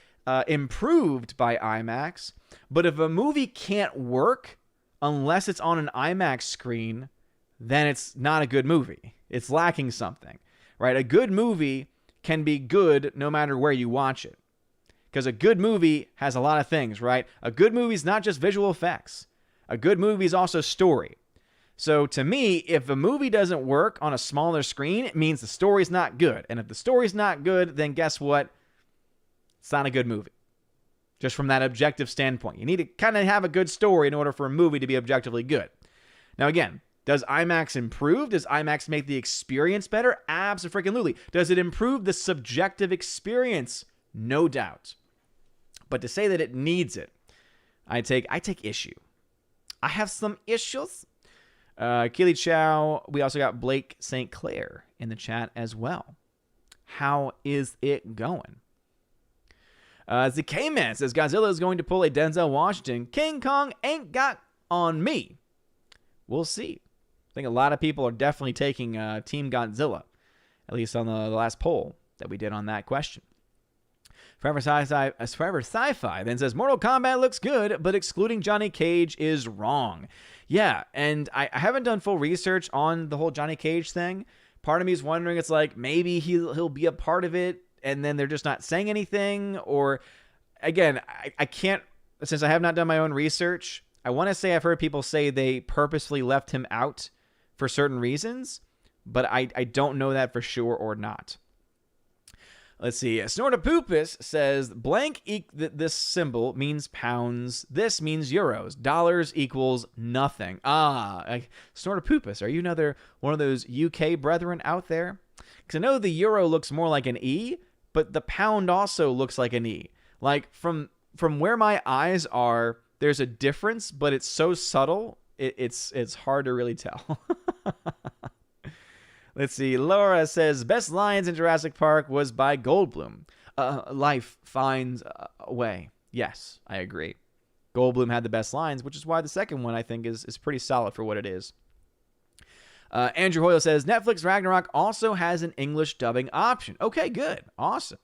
improved by IMAX. But if a movie can't work unless it's on an IMAX screen, then it's not a good movie. It's lacking something, right? A good movie can be good no matter where you watch it. Because a good movie has a lot of things, right? A good movie is not just visual effects. A good movie is also story. So to me, if a movie doesn't work on a smaller screen, it means the story's not good. And if the story's not good, then guess what? It's not a good movie. Just from that objective standpoint. You need to kind of have a good story in order for a movie to be objectively good. Now again, does IMAX improve? Does IMAX make the experience better? Abso-freaking-lutely. Does it improve the subjective experience? No doubt. But to say that it needs it, I take issue. I have some issues. Keely Chow. We also got Blake St. Clair in the chat as well. How is it going? The K-Man says Godzilla is going to pull a Denzel Washington. King Kong ain't got on me. We'll see. I think a lot of people are definitely taking Team Godzilla, at least on the last poll that we did on that question. Forever Sci-Fi then says Mortal Kombat looks good, but excluding Johnny Cage is wrong. Yeah, and I haven't done full research on the whole Johnny Cage thing. Part of me is wondering, it's like maybe he'll be a part of it, and then they're just not saying anything. Or again, I can't, since I have not done my own research, I want to say I've heard people say they purposefully left him out for certain reasons, but I don't know that for sure or not. Let's see. Snortopoopus says blank this symbol means pounds. This means euros. Dollars equals nothing. Snortopoopus, are you another one of those UK brethren out there? Because I know the euro looks more like an E, but the pound also looks like an E. Like from where my eyes are, there's a difference, but it's so subtle, it's hard to really tell. Let's see. Laura says, best lines in Jurassic Park was by Goldblum. Life finds a way. Yes, I agree. Goldblum had the best lines, which is why the second one, I think, is pretty solid for what it is. Andrew Hoyle says, Netflix Ragnarok also has an English dubbing option. Okay, good. Awesome.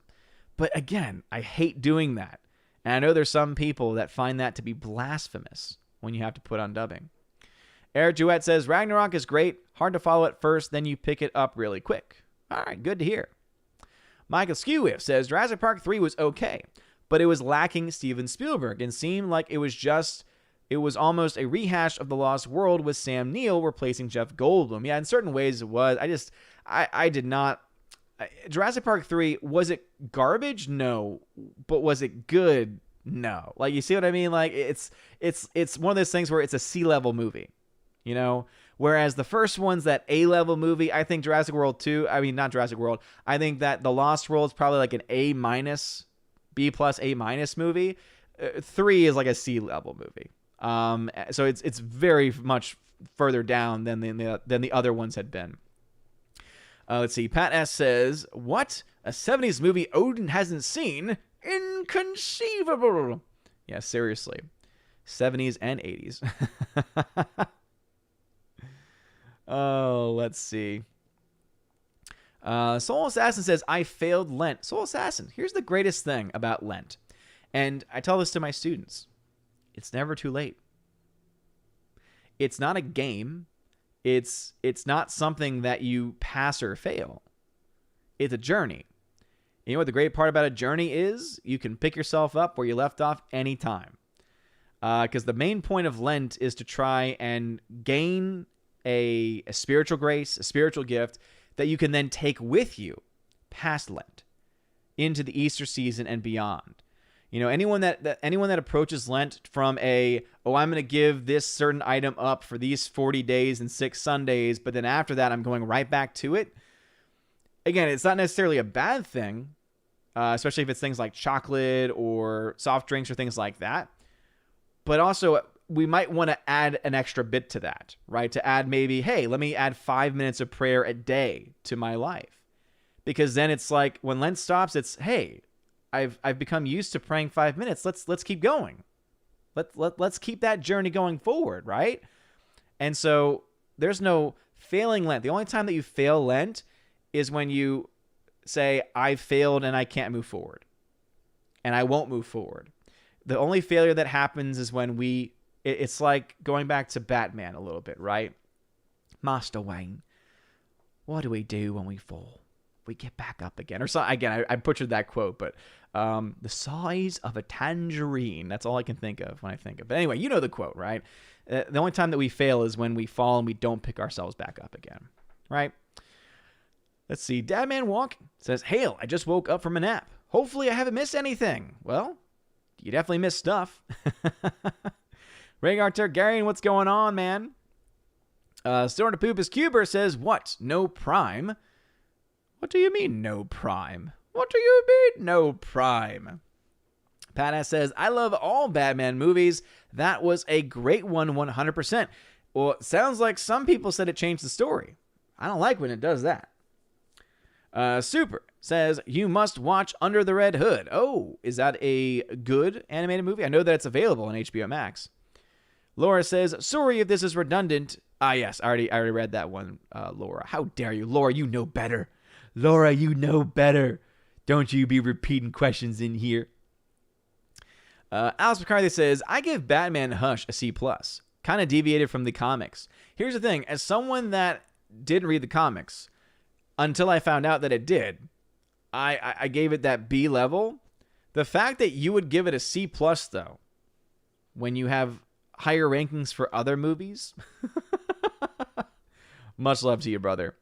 But again, I hate doing that. And I know there's some people that find that to be blasphemous when you have to put on dubbing. Eric Jewett says, Ragnarok is great. Hard to follow at first, then you pick it up really quick. All right, good to hear. Michael Skewiff says, Jurassic Park 3 was okay, but it was lacking Steven Spielberg and seemed like it was almost a rehash of The Lost World with Sam Neill replacing Jeff Goldblum. Yeah, in certain ways it was. I did not. Jurassic Park 3, was it garbage? No. But was it good? No. Like, you see what I mean? Like, it's one of those things where it's a C-level movie. You know, whereas the first one's that A-level movie. I think Jurassic World 2, I mean, not Jurassic World. I think that The Lost World is probably like an A-, B+, A- movie. 3 is like a C-level movie. So it's very much further down than the other ones had been. Let's see. Pat S says, what? A 70s movie Odin hasn't seen? Inconceivable. Yeah, seriously. 70s and 80s. Oh, let's see. Soul Assassin says, I failed Lent. Soul Assassin, here's the greatest thing about Lent. And I tell this to my students. It's never too late. It's not a game. It's not something that you pass or fail. It's a journey. You know what the great part about a journey is? You can pick yourself up where you left off anytime. Because the main point of Lent is to try and gain a spiritual grace, a spiritual gift that you can then take with you past Lent into the Easter season and beyond. You know, anyone that approaches Lent from I'm going to give this certain item up for these 40 days and 6 Sundays, but then after that I'm going right back to it. Again, it's not necessarily a bad thing, especially if it's things like chocolate or soft drinks or things like that. But also, we might want to add an extra bit to that, right? To add maybe, hey, let me add 5 minutes of prayer a day to my life. Because then it's like when Lent stops, it's, hey, I've become used to praying 5 minutes. Let's keep going. Let's keep that journey going forward, right? And so there's no failing Lent. The only time that you fail Lent is when you say, I failed and I can't move forward. And I won't move forward. The only failure that happens is when it's like going back to Batman a little bit, right? Master Wayne, what do we do when we fall? We get back up again. Or so, again, I butchered that quote, but the size of a tangerine. That's all I can think of when I think of it. But anyway, you know the quote, right? The only time that we fail is when we fall and we don't pick ourselves back up again, right? Let's see. Dadman Walk says, Hail, I just woke up from a nap. Hopefully I haven't missed anything. Well, you definitely missed stuff. Rhaegar Targaryen, what's going on, man? Storm to Poop is Cuber says, what? No Prime? What do you mean, no Prime? What do you mean, no Prime? Pat says, I love all Batman movies. That was a great one, 100%. Well, it sounds like some people said it changed the story. I don't like when it does that. Super says, you must watch Under the Red Hood. Oh, is that a good animated movie? I know that it's available on HBO Max. Laura says, sorry if this is redundant. Ah, yes, I already read that one, Laura. How dare you? Laura, you know better. Laura, you know better. Don't you be repeating questions in here. Alice McCarthy says, I give Batman Hush a C+. Kind of deviated from the comics. Here's the thing. As someone that didn't read the comics, until I found out that it did, I gave it that B level. The fact that you would give it a C+, though, when you have higher rankings for other movies, much love to you, brother.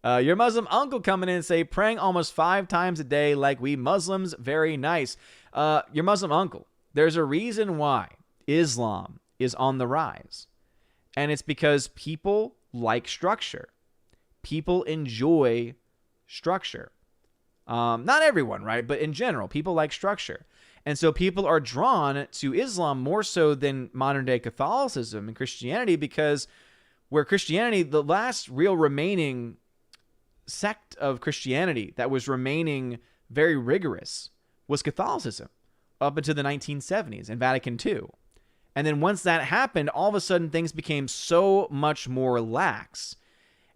Your Muslim uncle coming in and say, praying almost 5 times a day like we Muslims. Very nice. Your Muslim uncle, there's a reason why Islam is on the rise. And it's because people like structure. People enjoy structure. Not everyone, right? But in general, people like structure. And so people are drawn to Islam more so than modern day Catholicism and Christianity, because where Christianity, the last real remaining sect of Christianity that was remaining very rigorous was Catholicism up until the 1970s and Vatican II. And then once that happened, all of a sudden things became so much more lax.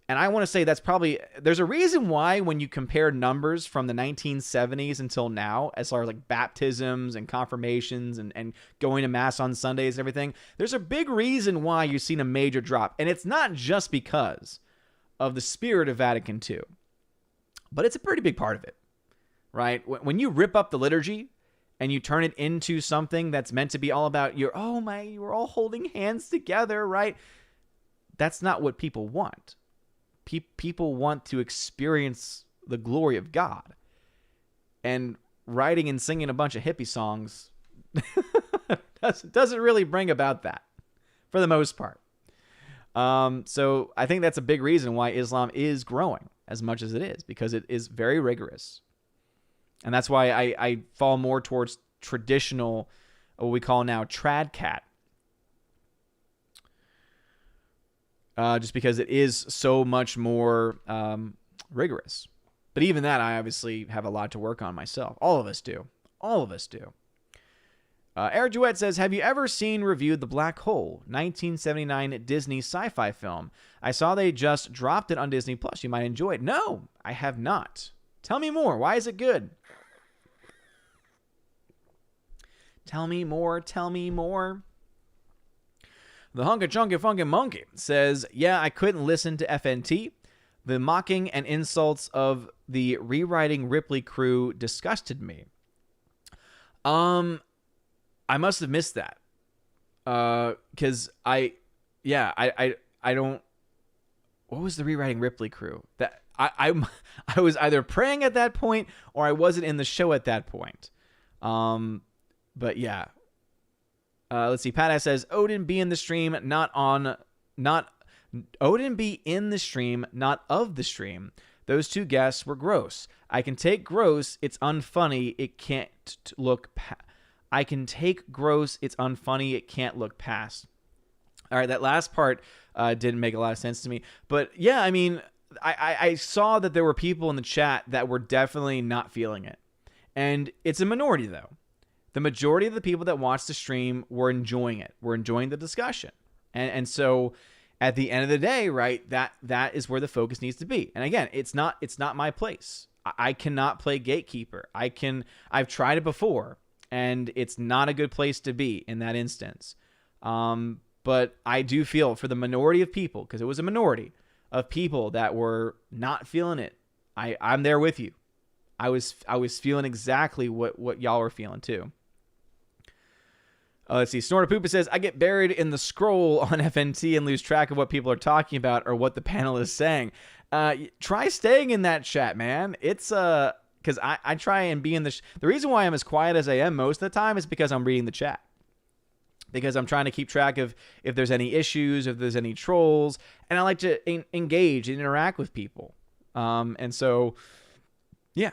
And I want to say there's a reason why when you compare numbers from the 1970s until now, as far as like baptisms and confirmations and going to mass on Sundays and everything, there's a big reason why you've seen a major drop. And it's not just because of the spirit of Vatican II, but it's a pretty big part of it, right? When you rip up the liturgy and you turn it into something that's meant to be all about you were all holding hands together, right? That's not what people want. People want to experience the glory of God. And writing and singing a bunch of hippie songs doesn't really bring about that, for the most part. So I think that's a big reason why Islam is growing as much as it is, because it is very rigorous. And that's why I fall more towards traditional, what we call now tradcat. Just because it is so much more rigorous. But even that, I obviously have a lot to work on myself. All of us do. Eric Duet says, have you ever reviewed The Black Hole, 1979 Disney sci-fi film? I saw they just dropped it on Disney+. You might enjoy it. No, I have not. Tell me more. Why is it good? Tell me more. The Hunka Chunky Funky Monkey says, yeah, I couldn't listen to FNT. The mocking and insults of the rewriting Ripley crew disgusted me. I must have missed that. Because I don't... What was the rewriting Ripley crew? That I was either praying at that point or I wasn't in the show at that point. But yeah. Let's see. Pat says Odin be in the stream, not Odin be in the stream, not of the stream. Those two guests were gross. I can take gross. It's unfunny. It can't look. I can take gross. It's unfunny. It can't look past. All right, that last part didn't make a lot of sense to me. But yeah, I mean, I saw that there were people in the chat that were definitely not feeling it. And it's a minority, though. The majority of the people that watched the stream were enjoying it. Were enjoying the discussion. And so at the end of the day, right, that is where the focus needs to be. And again, it's not my place. I cannot play gatekeeper. I've tried it before, and it's not a good place to be in that instance. But I do feel for the minority of people, because it was a minority of people that were not feeling it. I'm there with you. I was feeling exactly what y'all were feeling too. Let's see. Snorter Poopa says, I get buried in the scroll on FNT and lose track of what people are talking about or what the panel is saying. Try staying in that chat, man. It's because I try and be in the reason why I'm as quiet as I am most of the time is because I'm reading the chat. Because I'm trying to keep track of if there's any issues, if there's any trolls, and I like to engage and interact with people. And so, yeah.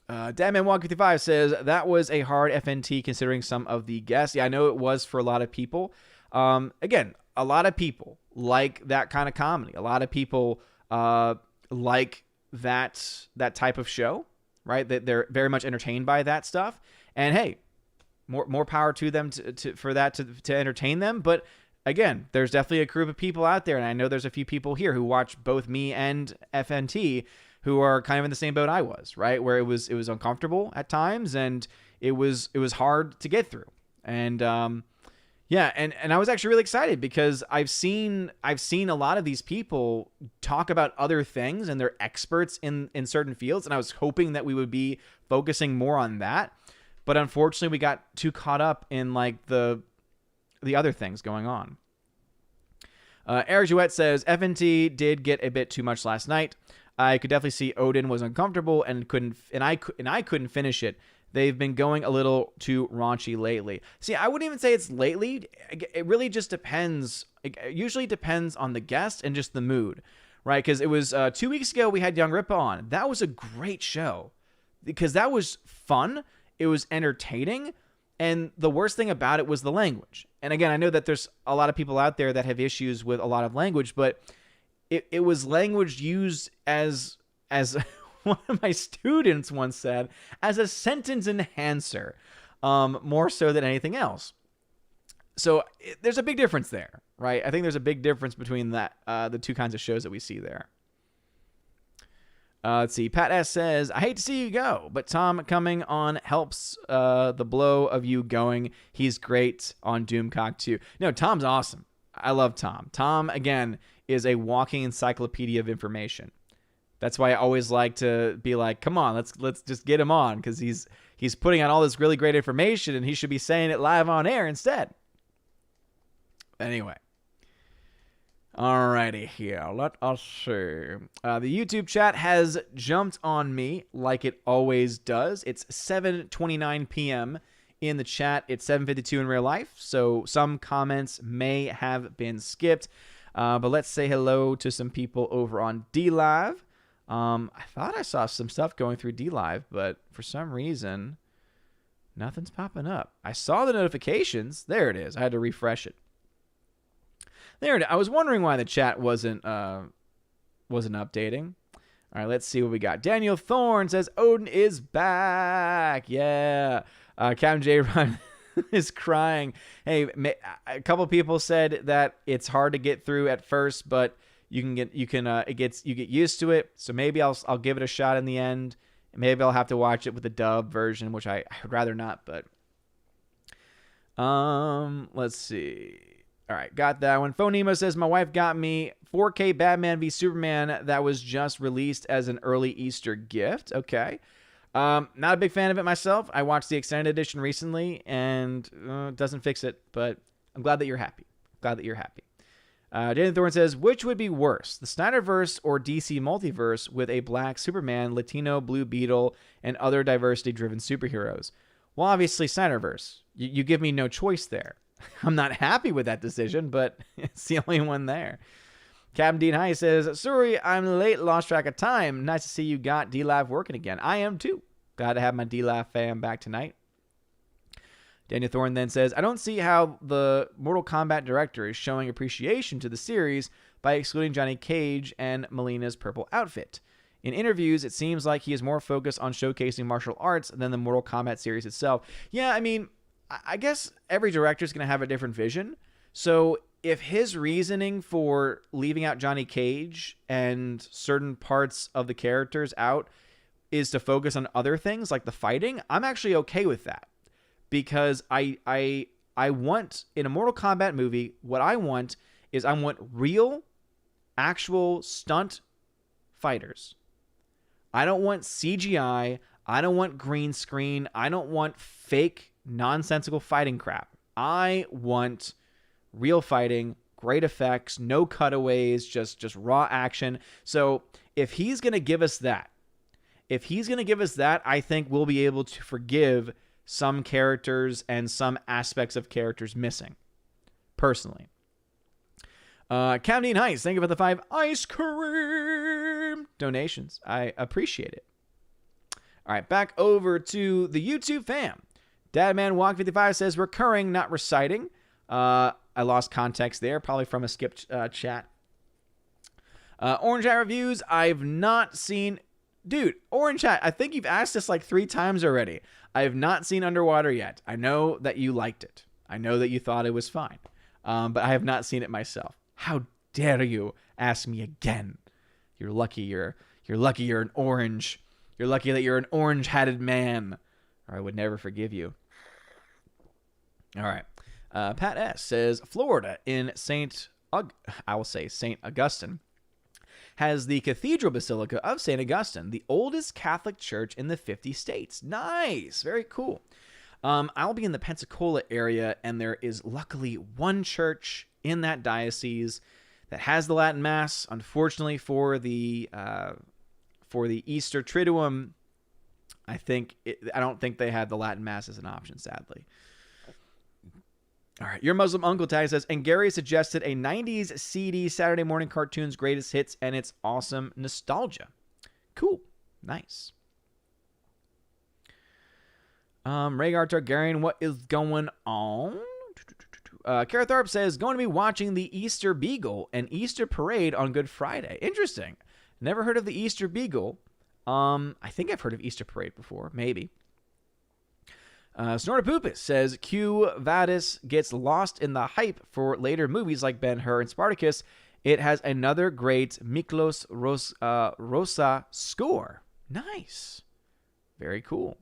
Dadman155 says, that was a hard FNT considering some of the guests. Yeah, I know it was for a lot of people. Again, a lot of people like that kind of comedy. A lot of people like that type of show, right? That they're very much entertained by that stuff. And hey, more power to them to entertain them. But again, there's definitely a group of people out there, and I know there's a few people here who watch both me and FNT who are kind of in the same boat I was, right? Where it was uncomfortable at times, and it was hard to get through. And yeah, and I was actually really excited because I've seen a lot of these people talk about other things, and they're experts in certain fields, and I was hoping that we would be focusing more on that. But unfortunately, we got too caught up in like the other things going on. Eric Jouette says, FNT did get a bit too much last night. I could definitely see Odin was uncomfortable and I couldn't finish it. They've been going a little too raunchy lately. See, I wouldn't even say it's lately. It really just depends. It usually depends on the guest and just the mood, right? Because it was 2 weeks ago we had Young Rippa on. That was a great show because that was fun. It was entertaining. And the worst thing about it was the language. And again, I know that there's a lot of people out there that have issues with a lot of language, but it was language used as one of my students once said, as a sentence enhancer, more so than anything else. So there's a big difference there, right? I think there's a big difference between that the two kinds of shows that we see there. Let's see. Pat S says, I hate to see you go, but Tom coming on helps the blow of you going. He's great on Doomcock too. No, Tom's awesome. I love Tom. Tom, again, is a walking encyclopedia of information. That's why I always like to be like, come on, let's just get him on, because he's putting out all this really great information and he should be saying it live on air instead. Anyway. Alrighty here, let us see. The YouTube chat has jumped on me like it always does. It's 7:29 p.m. in the chat. It's 7:52 in real life, so some comments may have been skipped. But let's say hello to some people over on DLive. I thought I saw some stuff going through DLive, but for some reason, nothing's popping up. I saw the notifications. There it is. I had to refresh it. There it is. I was wondering why the chat wasn't updating. All right, let's see what we got. Daniel Thorne says, Odin is back. Yeah. Captain J. Run is crying. Hey, a couple people said that it's hard to get through at first, but you get used to it. So maybe I'll give it a shot in the end. Maybe I'll have to watch it with the dub version, which I would rather not, but let's see. All right, got that one. Phonemo says, my wife got me 4K Batman v Superman that was just released as an early Easter gift. Okay. Not a big fan of it myself. I watched the extended edition recently, and it doesn't fix it, but I'm glad that you're happy. Daniel Thorne says, which would be worse, the Snyder Verse or DC Multiverse with a black Superman, Latino Blue Beetle, and other diversity-driven superheroes? Well, obviously Snyder Verse. You give me no choice there. I'm not happy with that decision, but it's the only one there. Captain Dean High says, sorry, I'm late, lost track of time. Nice to see you got D-Lav working again. I am too. Glad to have my D-Lav fam back tonight. Daniel Thorne then says, I don't see how the Mortal Kombat director is showing appreciation to the series by excluding Johnny Cage and Melina's purple outfit. In interviews, it seems like he is more focused on showcasing martial arts than the Mortal Kombat series itself. Yeah, I mean, I guess every director is going to have a different vision. So if his reasoning for leaving out Johnny Cage and certain parts of the characters out is to focus on other things like the fighting, I'm actually okay with that. Because I want, in a Mortal Kombat movie, what I want is I want real, actual stunt fighters. I don't want CGI. I don't want green screen. I don't want fake, nonsensical fighting crap. I want real fighting, great effects, no cutaways, just raw action. So if he's going to give us that, I think we'll be able to forgive some characters and some aspects of characters missing, personally. Captain Heights, thank you for the 5 ice cream donations. I appreciate it. All right, back over to the YouTube fam. Dadman Walk55 says, recurring, not reciting. I lost context there, probably from a skipped chat. Orange Hat Reviews, I've not seen... Dude, Orange Hat, I think you've asked this like 3 times already. I have not seen Underwater yet. I know that you liked it. I know that you thought it was fine. But I have not seen it myself. How dare you ask me again? You're lucky you're an orange. You're lucky that you're an orange-hatted man. Or I would never forgive you. All right. Pat S. says, Florida in St. Augustine has the Cathedral Basilica of St. Augustine, the oldest Catholic church in the 50 states. Nice. Very cool. I'll be in the Pensacola area, and there is luckily one church in that diocese that has the Latin Mass. Unfortunately, for the Easter Triduum, I don't think they had the Latin Mass as an option, sadly. All right, your Muslim uncle tag says, and Gary suggested a 90s CD Saturday morning cartoons greatest hits, and it's awesome nostalgia. Cool. Nice. Rhaegar Targaryen, what is going on? Kara Tharp says, going to be watching the Easter Beagle and Easter Parade on Good Friday. Interesting. Never heard of the Easter Beagle. I think I've heard of Easter Parade before. Maybe. Snortapoopus says, Q Vadis gets lost in the hype for later movies like Ben-Hur and Spartacus. It has another great Miklos Rosa score. Nice. Very cool.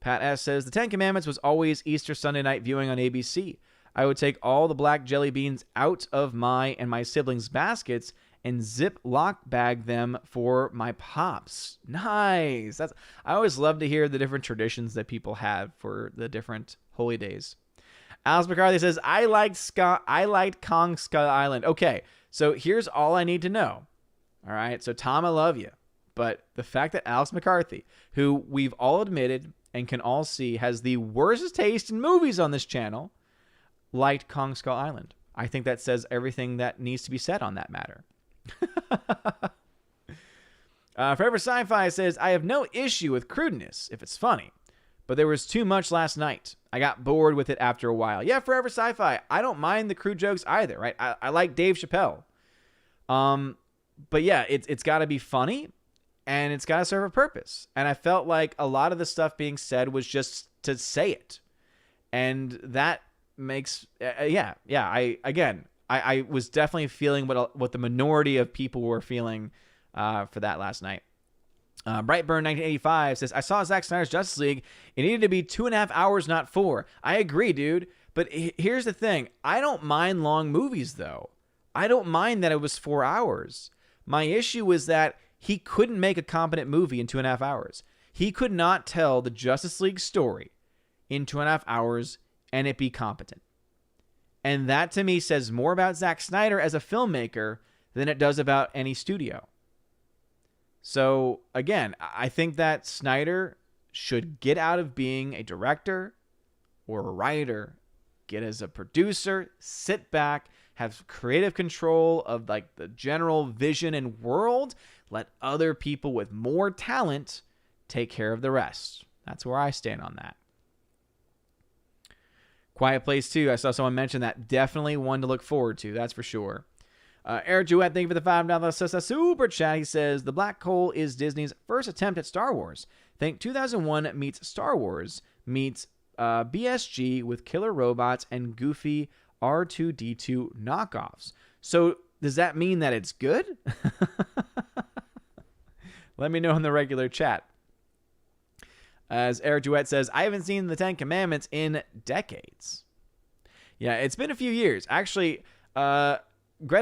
Pat S. says, the Ten Commandments was always Easter Sunday night viewing on ABC. I would take all the black jelly beans out of my and my siblings' baskets and Ziploc bag them for my pops. Nice. I always love to hear the different traditions that people have for the different holy days. Alice McCarthy says, I liked Kong Skull Island. Okay, so here's all I need to know. All right, so Tom, I love you. But the fact that Alice McCarthy, who we've all admitted and can all see has the worst taste in movies on this channel, liked Kong Skull Island. I think that says everything that needs to be said on that matter. Forever Sci-Fi says, I have no issue with crudeness if it's funny, but there was too much last night. I got bored with it after a while. Yeah, Forever Sci-Fi, I don't mind the crude jokes either, right? I like Dave Chappelle. But yeah, it's got to be funny, and it's got to serve a purpose. And I felt like a lot of the stuff being said was just to say it. And that makes, I was definitely feeling what the minority of people were feeling for that last night. Brightburn 1985 says, I saw Zack Snyder's Justice League. It needed to be 2.5 hours, not 4. I agree, dude. But here's the thing. I don't mind long movies, though. I don't mind that it was 4 hours. My issue is that he couldn't make a competent movie in 2.5 hours. He could not tell the Justice League story in 2.5 hours and it be competent. And that to me says more about Zack Snyder as a filmmaker than it does about any studio. So again, I think that Snyder should get out of being a director or a writer, get as a producer, sit back, have creative control of like the general vision and world, let other people with more talent take care of the rest. That's where I stand on that. Quiet Place 2, I saw someone mention that. Definitely one to look forward to, that's for sure. Eric Jouet, thank you for the $5 super chat. He says, The Black Hole is Disney's first attempt at Star Wars. Think 2001 meets Star Wars meets BSG with killer robots and goofy R2-D2 knockoffs. So does that mean that it's good? Let me know in the regular chat. As Eric Jouet says, I haven't seen the Ten Commandments in decades. Yeah, it's been a few years. Actually, Greta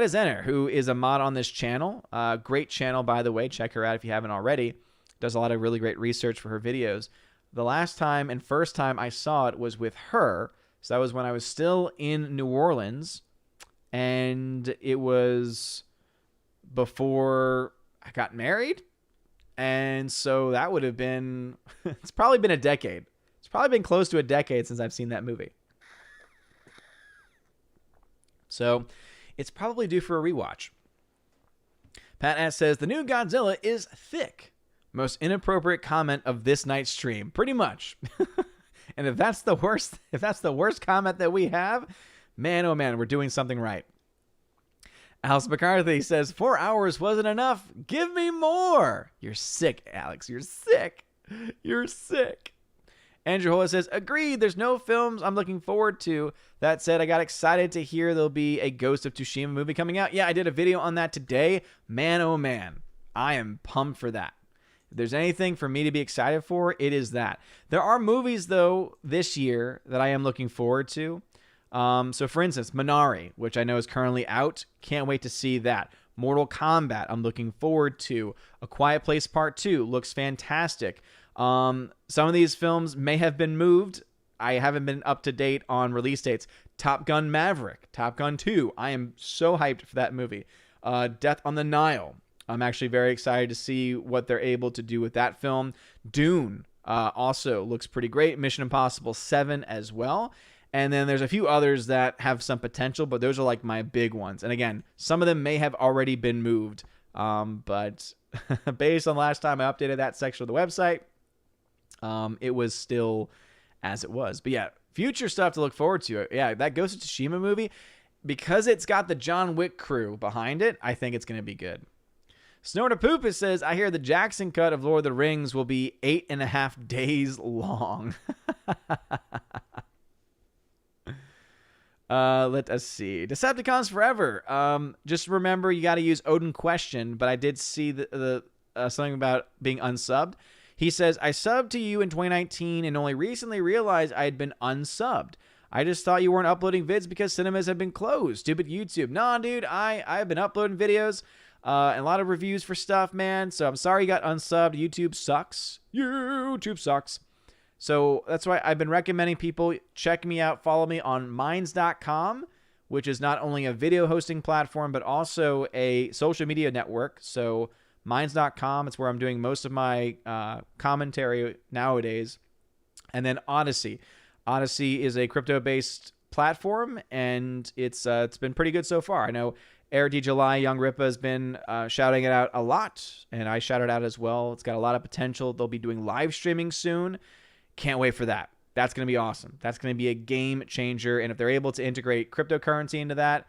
Zenner, who is a mod on this channel, great channel, by the way, check her out if you haven't already, does a lot of really great research for her videos. The last time and first time I saw it was with her. So that was when I was still in New Orleans, and it was before I got married. And so that would have been, it's probably been a decade. It's probably been close to a decade since I've seen that movie. So it's probably due for a rewatch. Pat S says, the new Godzilla is thick. Most inappropriate comment of this night's stream. Pretty much. And if that's the worst comment that we have, man, oh man, we're doing something right. Alice McCarthy says, 4 hours wasn't enough. Give me more. You're sick, Alex. You're sick. You're sick. Andrew Hola says, agreed. There's no films I'm looking forward to. That said, I got excited to hear there'll be a Ghost of Tsushima movie coming out. Yeah, I did a video on that today. Man, oh man. I am pumped for that. If there's anything for me to be excited for, it is that. There are movies, though, this year that I am looking forward to. So, for instance, Minari, which I know is currently out. Can't wait to see that. Mortal Kombat, I'm looking forward to. A Quiet Place Part 2 looks fantastic. Some of these films may have been moved. I haven't been up to date on release dates. Top Gun Maverick, Top Gun 2. I am so hyped for that movie. Death on the Nile. I'm actually very excited to see what they're able to do with that film. Dune also looks pretty great. Mission Impossible 7 as well. And then there's a few others that have some potential, but those are like my big ones. And again, some of them may have already been moved. But based on last time I updated that section of the website, it was still as it was. But yeah, future stuff to look forward to. Yeah, that Ghost of Tsushima movie, because it's got the John Wick crew behind it, I think it's going to be good. Snorter Poopus says, I hear the Jackson cut of Lord of the Rings will be 8.5 days long. Let us see. Decepticons Forever. Just remember, you got to use Odin Question, but I did see the something about being unsubbed. He says, I subbed to you in 2019 and only recently realized I had been unsubbed. I just thought you weren't uploading vids because cinemas have been closed. Stupid YouTube. Nah, dude, I've been uploading videos and a lot of reviews for stuff, man. So I'm sorry you got unsubbed. YouTube sucks. YouTube sucks. So that's why I've been recommending people check me out, follow me on Minds.com, which is not only a video hosting platform, but also a social media network. So Minds.com, it's where I'm doing most of my commentary nowadays. And then Odyssey. Odyssey is a crypto-based platform, and it's been pretty good so far. I know Air D July, Young Ripa has been shouting it out a lot, and I shout it out as well. It's got a lot of potential. They'll be doing live streaming soon. Can't wait for that. That's going to be awesome. That's going to be a game changer. And if they're able to integrate cryptocurrency into that,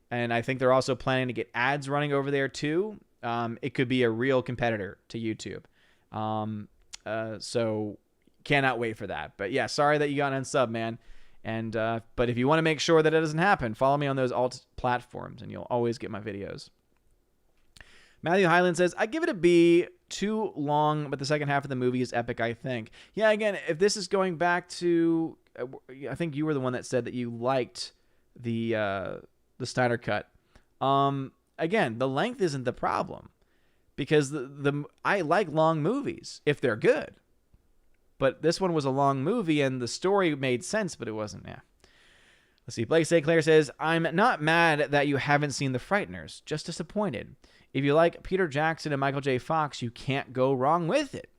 and I think they're also planning to get ads running over there too, it could be a real competitor to YouTube. So cannot wait for that. But yeah, sorry that you got unsub, man. And but if you want to make sure that it doesn't happen, follow me on those alt platforms and you'll always get my videos. Matthew Highland says, I give it a B. Too long, but the second half of the movie is epic, I think. Yeah, again, if this is going back to, I think you were the one that said that you liked the Snyder cut. Again, the length isn't the problem, because I like long movies if they're good. But this one was a long movie, and the story made sense, but it wasn't. Yeah. Let's see. Blake St. Clair says, I'm not mad that you haven't seen The Frighteners, just disappointed. If you like Peter Jackson and Michael J. Fox, you can't go wrong with it.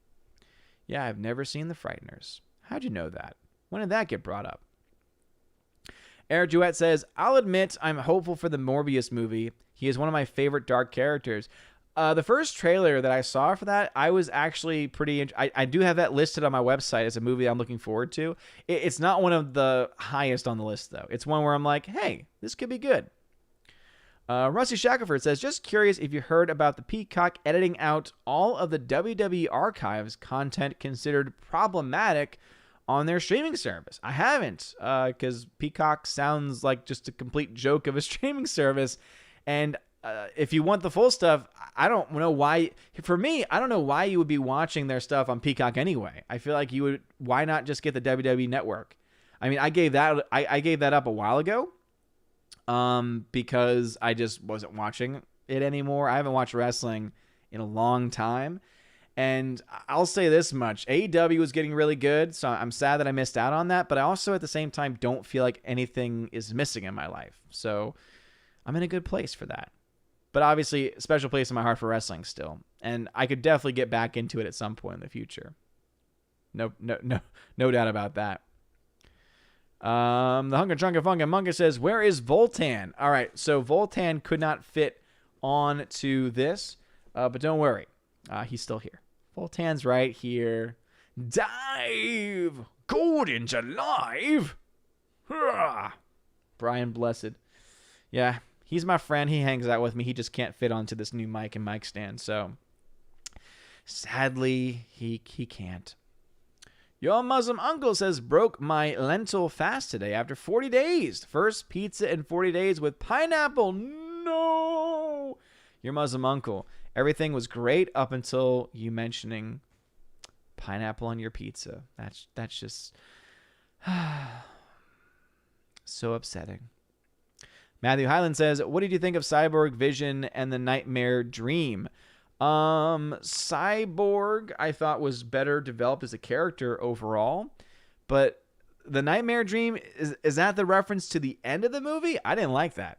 Yeah, I've never seen The Frighteners. How'd you know that? When did that get brought up? Eric Duet says, I'll admit I'm hopeful for the Morbius movie. He is one of my favorite dark characters. The first trailer that I saw for that, I was actually pretty... I do have that listed on my website as a movie I'm looking forward to. It's not one of the highest on the list, though. It's one where I'm like, hey, this could be good. Rusty Shackelford says, just curious if you heard about the Peacock editing out all of the WWE Archives content considered problematic on their streaming service. I haven't, because Peacock sounds like just a complete joke of a streaming service. And if you want the full stuff, I don't know why. For me, I don't know why you would be watching their stuff on Peacock anyway. I feel like you would. Why not just get the WWE Network? I mean, I gave that up a while ago, because I just wasn't watching it anymore. I haven't watched wrestling in a long time. And I'll say this much. AEW was getting really good, so I'm sad that I missed out on that. But I also, at the same time, don't feel like anything is missing in my life. So I'm in a good place for that. But obviously, a special place in my heart for wrestling still. And I could definitely get back into it at some point in the future. No doubt about that. The Hunker Chunker Funkin' Munka says, where is Voltan? All right, so Voltan could not fit on to this, but don't worry. He's still here. Voltan's right here. Dive! Gordon's alive! Hurrah! Brian Blessed. Yeah, he's my friend. He hangs out with me. He just can't fit onto this new mic and mic stand, so sadly, he can't. Your Muslim uncle says, broke my lentil fast today after 40 days. First pizza in 40 days with pineapple. No! Your Muslim uncle. Everything was great up until you mentioning pineapple on your pizza. That's just so upsetting. Matthew Highland says, what did you think of Cyborg, Vision, and the Nightmare Dream? Cyborg, I thought, was better developed as a character overall. But the Nightmare Dream, is that the reference to the end of the movie? I didn't like that.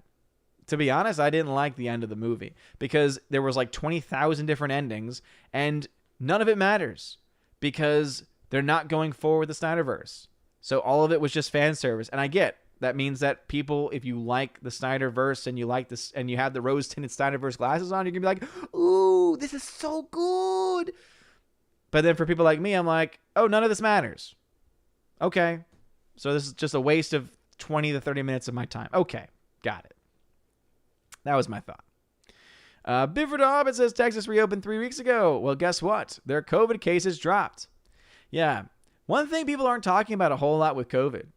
To be honest, I didn't like the end of the movie because there was like 20,000 different endings and none of it matters because they're not going forward with the Snyder Verse. So all of it was just fan service. And I get that means that people, if you like the Snyder Verse and you like this and you have the rose tinted Snyder Verse glasses on, you're going to be like, ooh, this is so good. But then for people like me, I'm like, oh, none of this matters. Okay. So this is just a waste of 20 to 30 minutes of my time. Okay. Got it. That was my thought. Bifford Hobbit says Texas reopened 3 weeks ago. Well, guess what? Their COVID cases dropped. Yeah. One thing people aren't talking about a whole lot with COVID.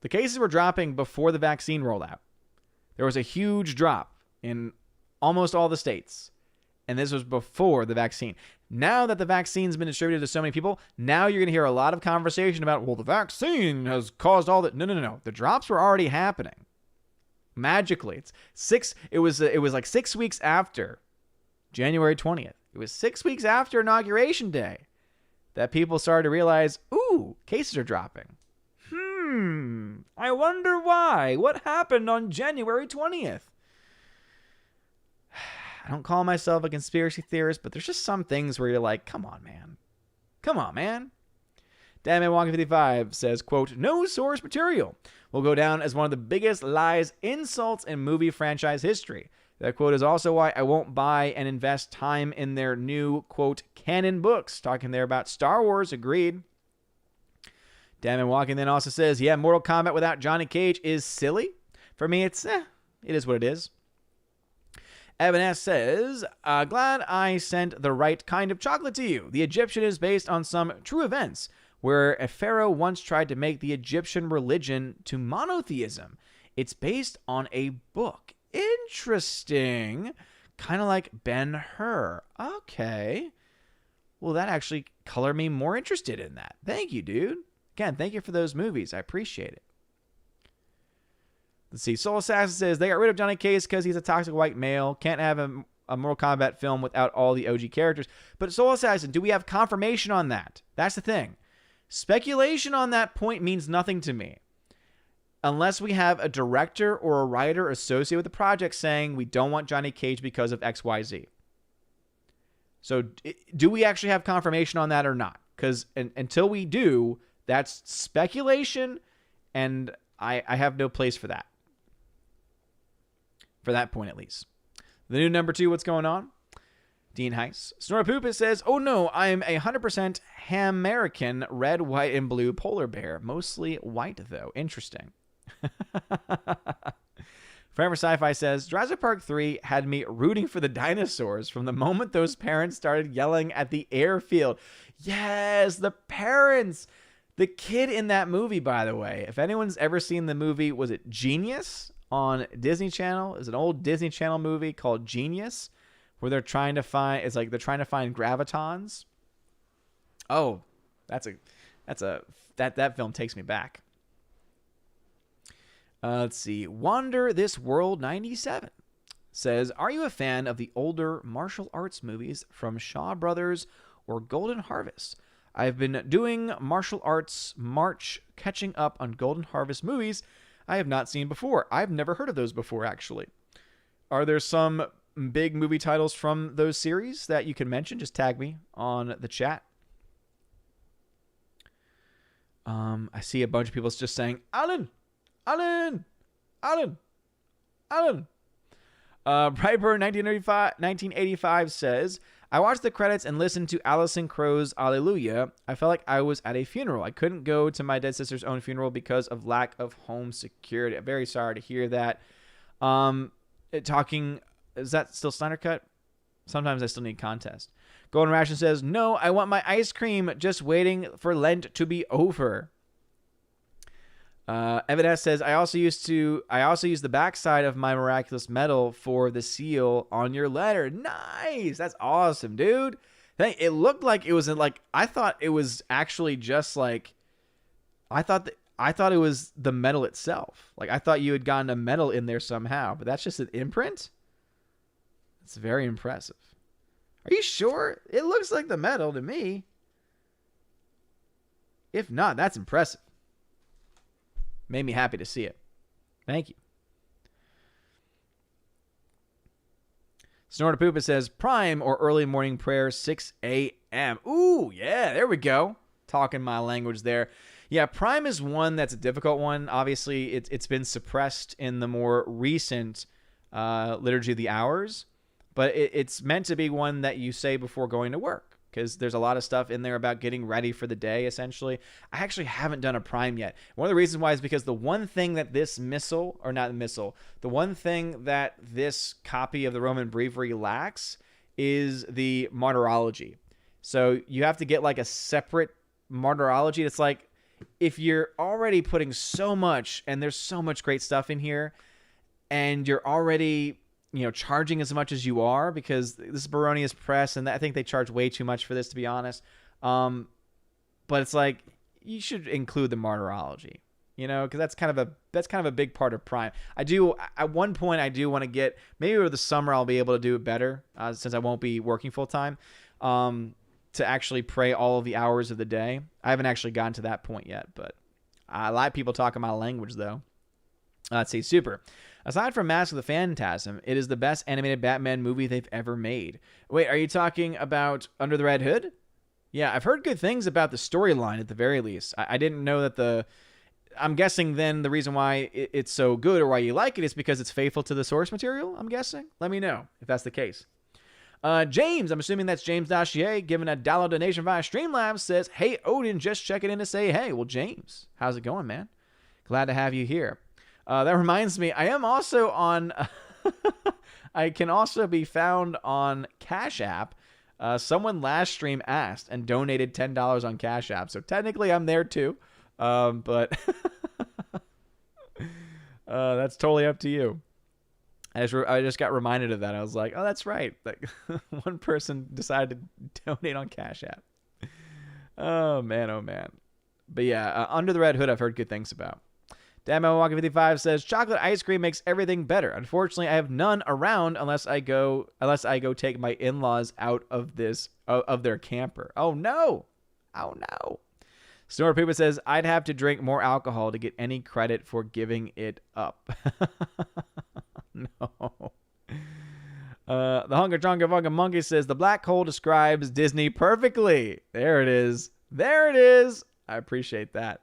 The cases were dropping before the vaccine rolled out. There was a huge drop in almost all the states. And this was before the vaccine. Now that the vaccine's been distributed to so many people, now you're going to hear a lot of conversation about, well, the vaccine has caused all that. No. The drops were already happening. Magically, it was like 6 weeks after January 20th. It was 6 weeks after Inauguration Day that people started to realize, ooh, cases are dropping. I wonder why. What happened on January 20th? I don't call myself a conspiracy theorist, but there's just some things where you're like, come on, man. Damn it, Wonka55 says, quote, no source material will go down as one of the biggest lies, insults in movie franchise history. That quote is also why I won't buy and invest time in their new, quote, canon books. Talking there about Star Wars, agreed. Damn it, Walking then also says, yeah, Mortal Kombat without Johnny Cage is silly. For me, it is what it is. Evan S. says, glad I sent the right kind of chocolate to you. The Egyptian is based on some true events where a pharaoh once tried to make the Egyptian religion to monotheism. It's based on a book. Interesting. Kind of like Ben-Hur. Okay. Well, that actually colored me more interested in that. Thank you, dude. Again, thank you for those movies. I appreciate it. Let's see. Soul Assassin says, they got rid of Johnny Cage because he's a toxic white male. Can't have a Mortal Kombat film without all the OG characters. But Soul Assassin, do we have confirmation on that? That's the thing. Speculation on that point means nothing to me. unless we have a director or a writer associated with the project saying we don't want Johnny Cage because of XYZ. So do we actually have confirmation on that or not? Because until we do, that's speculation, and I have no place for that. For that point, at least. The new number 2, what's going on? Dean Heiss. Snorpoopus says, oh no, I'm 100% Ham-American, red, white, and blue polar bear. Mostly white, though. Interesting. Forever Sci-Fi says, Jurassic Park 3 had me rooting for the dinosaurs from the moment those parents started yelling at the airfield. Yes, the parents. The kid in that movie, by the way, if anyone's ever seen the movie, was it Genius on Disney Channel? It's an old Disney Channel movie called Genius, where they're trying to find, it's like they're trying to find gravitons. Oh, that film takes me back. Let's see. Wander This World 97 says, are you a fan of the older martial arts movies from Shaw Brothers or Golden Harvest? I've been doing martial arts March, catching up on Golden Harvest movies I have not seen before. I've never heard of those before, actually. Are there some big movie titles from those series that you can mention? Just tag me on the chat. I see a bunch of people just saying, Alan. Brightburn 1985 says, I watched the credits and listened to Alison Crow's Alleluia. I felt like I was at a funeral. I couldn't go to my dead sister's own funeral because of lack of home security. I'm very sorry to hear that. Is that still Snyder Cut? Sometimes I still need context. Golden Ration says, no, I want my ice cream. Just waiting for Lent to be over. Evan S says, I also use the backside of my miraculous medal for the seal on your letter. Nice. That's awesome, dude. It looked like it was I thought it was actually just like, I thought it was the medal itself. Like I thought you had gotten a medal in there somehow, but that's just an imprint. It's very impressive. Are you sure? It looks like the medal to me. If not, that's impressive. Made me happy to see it. Thank you. Snortapoopa says, Prime or early morning prayer, 6 a.m. Ooh, yeah, there we go. Talking my language there. Yeah, Prime is one that's a difficult one. Obviously, it's been suppressed in the more recent Liturgy of the Hours. But it's meant to be one that you say before going to work, because there's a lot of stuff in there about getting ready for the day, essentially. I actually haven't done a Prime yet. One of the reasons why is because the one thing that this the one thing that this copy of the Roman Breviary lacks is the martyrology. So you have to get like a separate martyrology. It's like, if you're already putting so much, and there's so much great stuff in here, and you're already charging as much as you are, because this is Baronius Press, and I think they charge way too much for this, to be honest. But it's like, you should include the martyrology, because that's kind of a big part of Prime. At one point I do want to get, maybe over the summer I'll be able to do it better, since I won't be working full time, to actually pray all of the hours of the day. I haven't actually gotten to that point yet, but a lot of people talking my language though. Let's see, super. Aside from Mask of the Phantasm, it is the best animated Batman movie they've ever made. Wait, are you talking about Under the Red Hood? Yeah, I've heard good things about the storyline at the very least. I didn't know that I'm guessing then the reason why it's so good, or why you like it, is because it's faithful to the source material, I'm guessing? Let me know if that's the case. James, I'm assuming that's James Dachier, giving a dollar donation via Streamlabs, says, hey, Odin, just checking in to say hey. Well, James, how's it going, man? Glad to have you here. That reminds me, I am also on, I can also be found on Cash App. Someone last stream asked and donated $10 on Cash App. So technically I'm there too. But that's totally up to you. I just got reminded of that. I was like, oh, that's right. Like, one person decided to donate on Cash App. Oh, man. But yeah, Under the Red Hood I've heard good things about. Damo55 says, chocolate ice cream makes everything better. Unfortunately, I have none around unless I go take my in-laws out of their camper. Oh no. Snore Poopa says, I'd have to drink more alcohol to get any credit for giving it up. No. The Hunger Chonga Funga Monkey says, the black hole describes Disney perfectly. There it is. There it is. I appreciate that.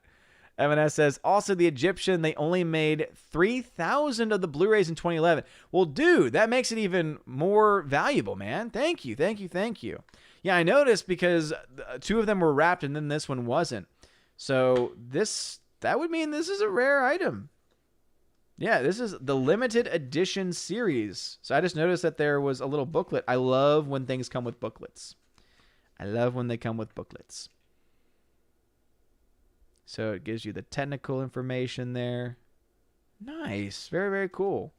M&S says, also the Egyptian, they only made 3,000 of the Blu-rays in 2011. Well, dude, that makes it even more valuable, man. Thank you, thank you, thank you. Yeah, I noticed because 2 of them were wrapped and then this one wasn't. So that would mean this is a rare item. Yeah, this is the limited edition series. So I just noticed that there was a little booklet. I love when things come with booklets. I love when they come with booklets. So it gives you the technical information there. Nice. Very, very cool.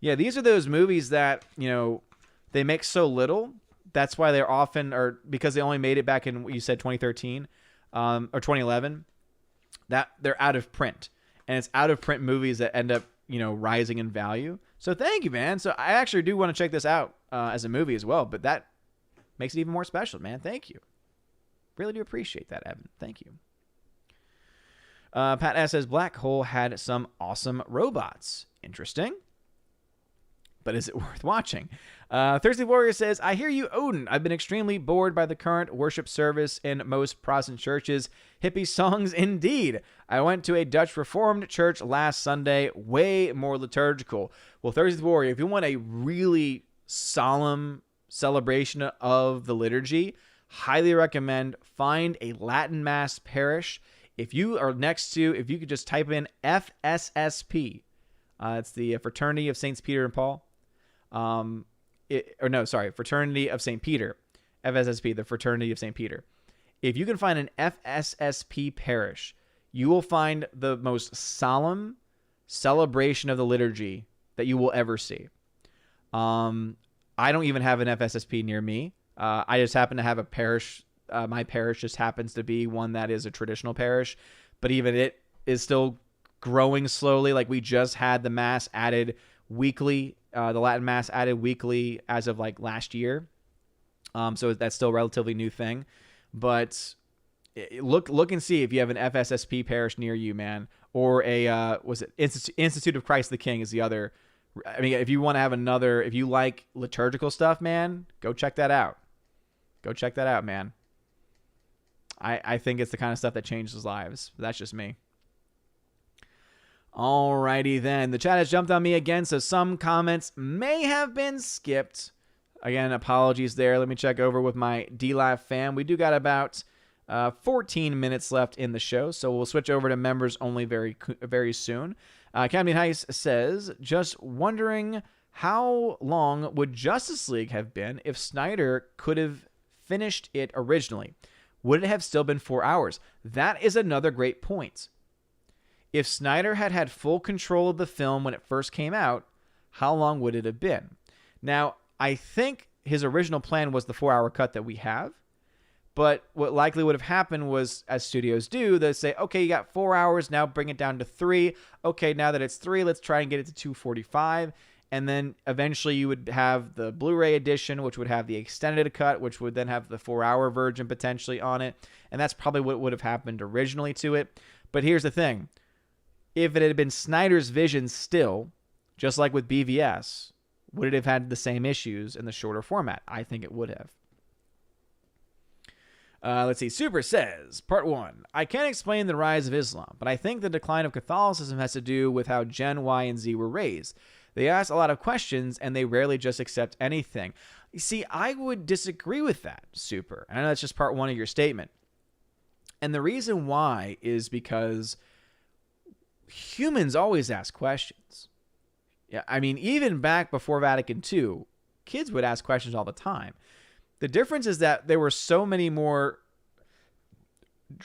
Yeah, these are those movies that, you know, they make so little. That's why they're often, or because they only made it back in, what you said, 2013 or 2011, that they're out of print. And it's out of print movies that end up, you know, rising in value. So thank you, man. So I actually do want to check this out as a movie as well. But that makes it even more special, man. Thank you. Really do appreciate that, Evan. Thank you. Pat S. says, Black Hole had some awesome robots. Interesting. But is it worth watching? Thirsty Warrior says, I hear you, Odin. I've been extremely bored by the current worship service in most Protestant churches. Hippie songs indeed. I went to a Dutch Reformed church last Sunday. Way more liturgical. Well, Thirsty Warrior, if you want a really solemn celebration of the liturgy, highly recommend find a Latin Mass parish. If you are if you could just type in FSSP, it's the Fraternity of Saints Peter and Paul. Fraternity of St. Peter. FSSP, the Fraternity of St. Peter. If you can find an FSSP parish, you will find the most solemn celebration of the liturgy that you will ever see. I don't even have an FSSP near me. I just happen to have a parish. My parish just happens to be one that is a traditional parish, but even it is still growing slowly. Like we just had the Mass added weekly, the Latin Mass added weekly as of like last year. So that's still a relatively new thing, but look and see if you have an FSSP parish near you, man, or a, Institute of Christ the King is the other. I mean, if you want to have if you like liturgical stuff, man, go check that out. Go check that out, man. I think it's the kind of stuff that changes lives. That's just me. Alrighty then. The chat has jumped on me again, so some comments may have been skipped. Again, apologies there. Let me check over with my DLive fam. We do got about 14 minutes left in the show, so we'll switch over to members only very, very soon. Captain Heiss says, just wondering how long would Justice League have been if Snyder could have finished it originally? Would it have still been 4 hours? That is another great point. If Snyder had had full control of the film when it first came out, how long would it have been? Now, I think his original plan was the 4-hour cut that we have. But what likely would have happened was, as studios do, they say, okay, you got 4 hours, now bring it down to 3. Okay, now that it's 3, let's try and get it to 2:45. And then eventually you would have the Blu-ray edition, which would have the extended cut, which would then have the 4-hour version potentially on it. And that's probably what would have happened originally to it. But here's the thing. If it had been Snyder's vision still, just like with BVS, would it have had the same issues in the shorter format? I think it would have. Let's see. Super says, Part 1. I can't explain the rise of Islam, but I think the decline of Catholicism has to do with how Gen Y and Z were raised. They ask a lot of questions, and they rarely just accept anything. You see, I would disagree with that, Super. I know that's just part 1 of your statement. And the reason why is because humans always ask questions. Yeah, I mean, even back before Vatican II, kids would ask questions all the time. The difference is that there were so many more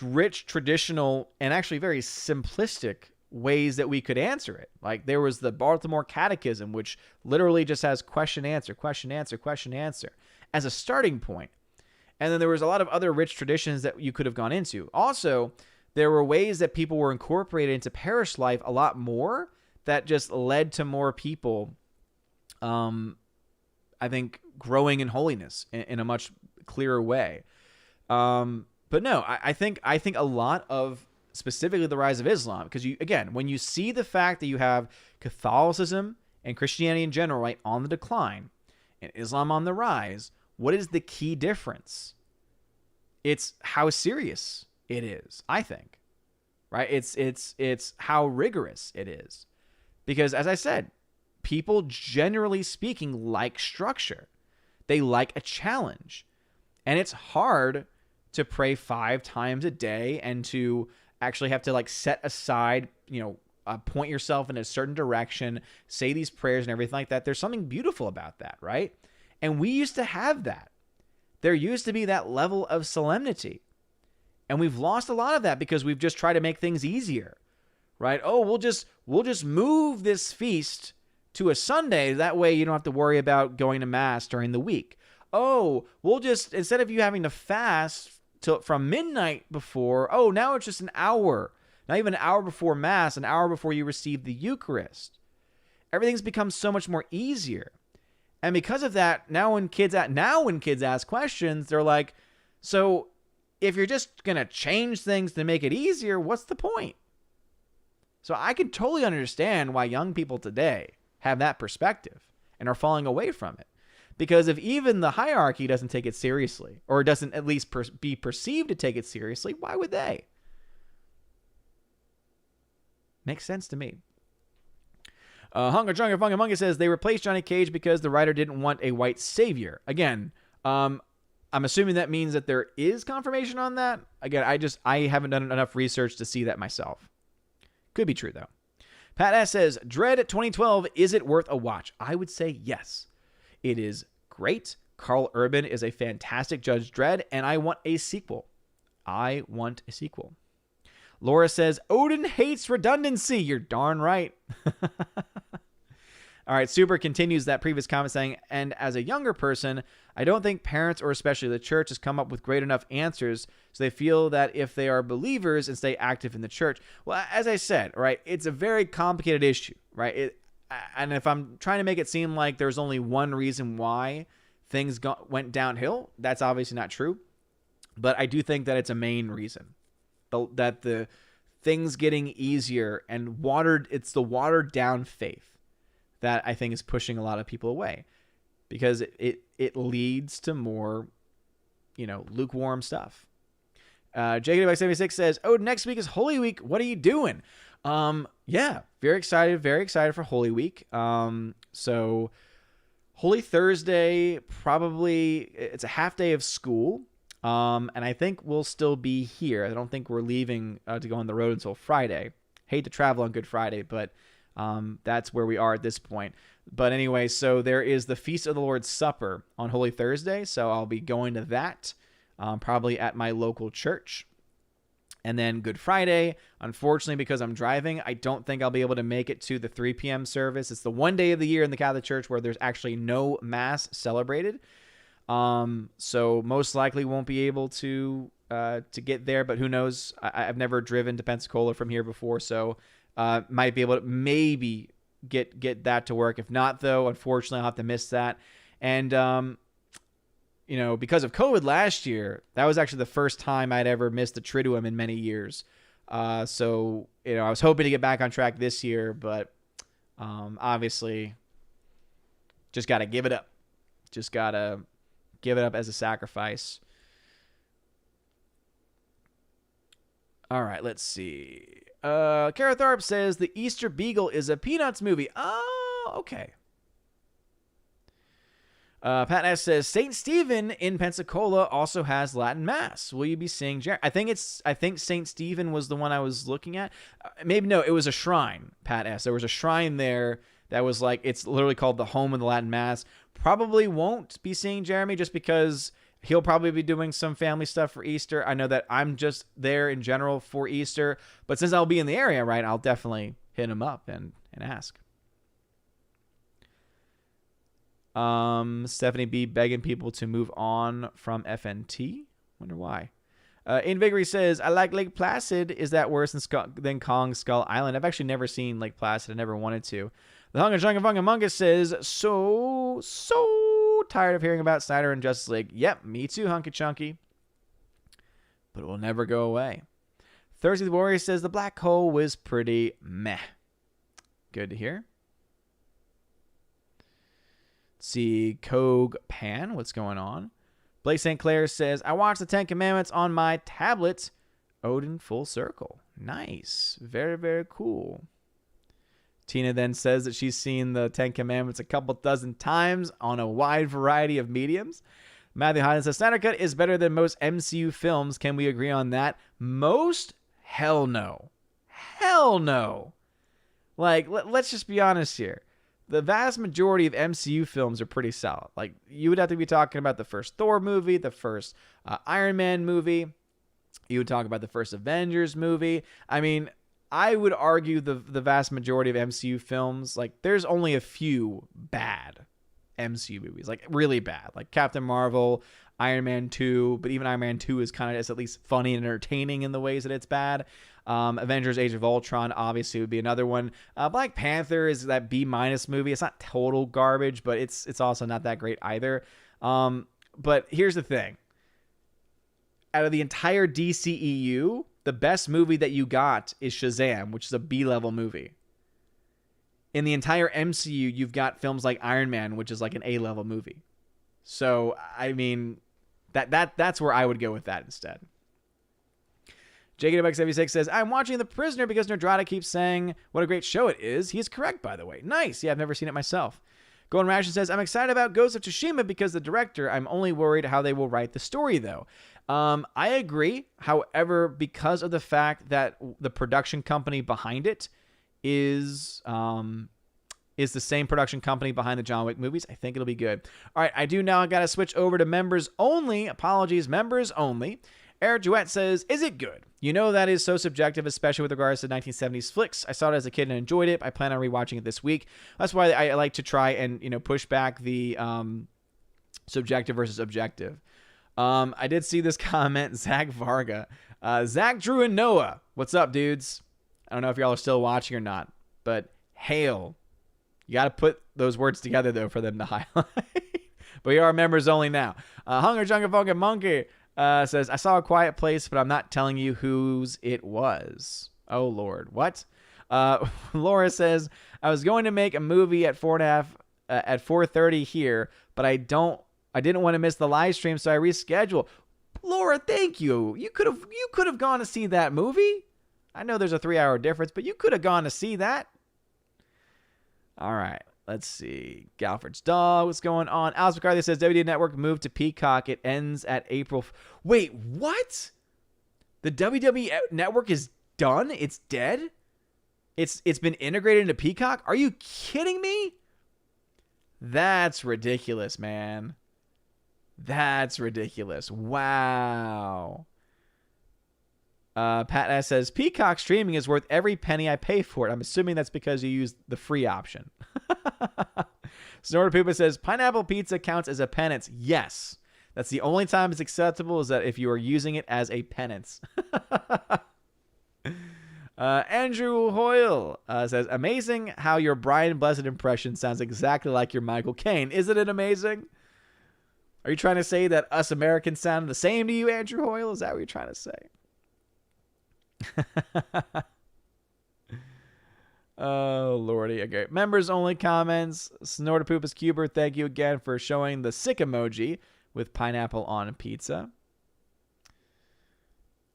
rich, traditional, and actually very simplistic ways that we could answer it. Like there was the Baltimore Catechism, which literally just has question, answer, question, answer, question, answer as a starting point. And then there was a lot of other rich traditions that you could have gone into. Also, there were ways that people were incorporated into parish life a lot more that just led to more people, I think, growing in holiness in a much clearer way. But no, I think a lot of specifically the rise of Islam, because when you see the fact that you have Catholicism and Christianity in general, right, on the decline, and Islam on the rise, what is the key difference? It's how serious it is, I think. Right? It's how rigorous it is. Because as I said, people generally speaking like structure. They like a challenge. And it's hard to pray 5 times a day and to actually have to like set aside, point yourself in a certain direction, say these prayers and everything like that. There's something beautiful about that, right? And we used to have that. There used to be that level of solemnity. And we've lost a lot of that because we've just tried to make things easier, right? Oh, we'll just move this feast to a Sunday. That way you don't have to worry about going to mass during the week. Oh, we'll just, instead of you having to fast from midnight before, oh, now it's just an hour. Not even an hour before mass, an hour before you receive the Eucharist. Everything's become so much more easier. And because of that, now when kids ask questions, they're like, so if you're just going to change things to make it easier, what's the point? So I can totally understand why young people today have that perspective and are falling away from it. Because if even the hierarchy doesn't take it seriously, or doesn't at least be perceived to take it seriously, why would they? Makes sense to me. Hunger Junker Funga Munga says they replaced Johnny Cage because the writer didn't want a white savior. Again, I'm assuming that means that there is confirmation on that. Again, I haven't done enough research to see that myself. Could be true, though. Pat S. says, Dredd 2012, is it worth a watch? I would say yes. It is great. Carl Urban is a fantastic Judge Dredd, and I want a sequel. Laura says, Odin hates redundancy. You're darn right. All right, Super continues that previous comment saying, and as a younger person, I don't think parents or especially the church has come up with great enough answers, so they feel that if they are believers and stay active in the church. Well, as I said, right, it's a very complicated issue, right? And if I'm trying to make it seem like there's only one reason why things went downhill, that's obviously not true. But I do think that it's a main reason. That the things getting easier and it's the watered down faith that I think is pushing a lot of people away, because it leads to more, lukewarm stuff. JKD76 says, oh, next week is Holy Week. What are you doing? Yeah, very excited for Holy Week. So Holy Thursday, probably it's a half day of school. And I think we'll still be here. I don't think we're leaving to go on the road until Friday. Hate to travel on Good Friday, but that's where we are at this point. But anyway, so there is the Feast of the Lord's Supper on Holy Thursday. So I'll be going to that, probably at my local church. And then Good Friday, unfortunately, because I'm driving, I don't think I'll be able to make it to the 3 p.m. service. It's the one day of the year in the Catholic Church where there's actually no Mass celebrated. So most likely won't be able to get there, but who knows? I've never driven to Pensacola from here before, so might be able to maybe get that to work. If not, though, unfortunately, I'll have to miss that. And because of COVID last year, that was actually the first time I'd ever missed the Triduum in many years. So I was hoping to get back on track this year, but obviously, just got to give it up. Just got to give it up as a sacrifice. All right, let's see. Kara Tharp says the Easter Beagle is a Peanuts movie. Oh, okay. Pat S says St. Stephen in Pensacola also has Latin Mass. Will you be seeing Jeremy? I think St. Stephen was the one I was looking at. Maybe no, it was a shrine. Pat S. There was a shrine there that was like, it's literally called the home of the Latin Mass. Probably won't be seeing Jeremy just because he'll probably be doing some family stuff for Easter. I know that I'm just there in general for Easter, but since I'll be in the area, right, I'll definitely hit him up and ask. Stephanie B begging people to move on from FNT. Wonder why. Invigory says, I like Lake Placid. Is that worse than Kong Skull Island? I've actually never seen Lake Placid. I never wanted to. The Hunger Junga Funga Mungus says, so tired of hearing about Snyder and Justice League. Yep, me too, Hunky Chunky. but it will never go away. Thirsty the Warrior says the black hole was pretty meh. Good to hear. Let's see, Kogue Pan, what's going on? Blake St. Clair says, I watched the Ten Commandments on my tablet. Odin full circle. Nice. Very, very cool. Tina then says that she's seen the Ten Commandments a couple dozen times on a wide variety of mediums. Matthew Hyden says, Snyder Cut is better than most MCU films. Can we agree on that? Most? Hell no. Hell no. Like, let's just be honest here. The vast majority of MCU films are pretty solid. Like, you would have to be talking about the first Thor movie, the first Iron Man movie. You would talk about the first Avengers movie. I mean, I would argue the vast majority of MCU films, like, there's only a few bad MCU movies, like, really bad. Like Captain Marvel, Iron Man 2, but even Iron Man 2 is kind of just at least funny and entertaining in the ways that it's bad. Avengers Age of Ultron obviously would be another one. Black Panther is that B- movie. It's not total garbage, but it's also not that great either. But here's the thing. Out of the entire DCEU, the best movie that you got is Shazam, which is a B-level movie. In the entire MCU, you've got films like Iron Man, which is like an A-level movie. So, I mean, that's where I would go with that instead. JKWX76 says, I'm watching The Prisoner because Nerdrata keeps saying what a great show it is. He is correct, by the way. Nice. Yeah, I've never seen it myself. Golden Ration says, I'm excited about Ghost of Tsushima because the director, I'm only worried how they will write the story, though. I agree. However, because of the fact that the production company behind it is the same production company behind the John Wick movies, I think it'll be good. All right, I do now got to switch over to members only. Apologies, members only. Eric Jouette says, is it good? You know that is so subjective, especially with regards to 1970s flicks. I saw it as a kid and enjoyed it. I plan on rewatching it this week. That's why I like to try and, push back the subjective versus objective. I did see this comment, Zach Varga. Zach, Drew, and Noah. What's up, dudes? I don't know if y'all are still watching or not, but hail. You got to put those words together, though, for them to highlight. But you are members only now. Hunger, Jungle, Funky Monkey says, I saw A Quiet Place, but I'm not telling you whose it was. Oh, Lord. What? Laura says, I was going to make a movie at 4:30 here, but I didn't want to miss the live stream, so I rescheduled. Laura, thank you. You could have gone to see that movie. I know there's a 3-hour difference, but you could have gone to see that. All right. Let's see. Galford's Dog. What's going on? Alice McCarthy says WD Network moved to Peacock. It ends at April. Wait, what? The WWE Network is done? It's dead? It's been integrated into Peacock? Are you kidding me? That's ridiculous, man. That's ridiculous. Wow. Pat S says, Peacock streaming is worth every penny I pay for it. I'm assuming that's because you use the free option. Snorter Poopa says, pineapple pizza counts as a penance. Yes. That's the only time it's acceptable is that if you are using it as a penance. Andrew Hoyle says, amazing how your Brian Blessed impression sounds exactly like your Michael Caine. Isn't it amazing? Are you trying to say that us Americans sound the same to you, Andrew Hoyle? Is that what you're trying to say? Oh, Lordy. Okay. Members only comments. Snortapoopas Cuber, thank you again for showing the sick emoji with pineapple on pizza.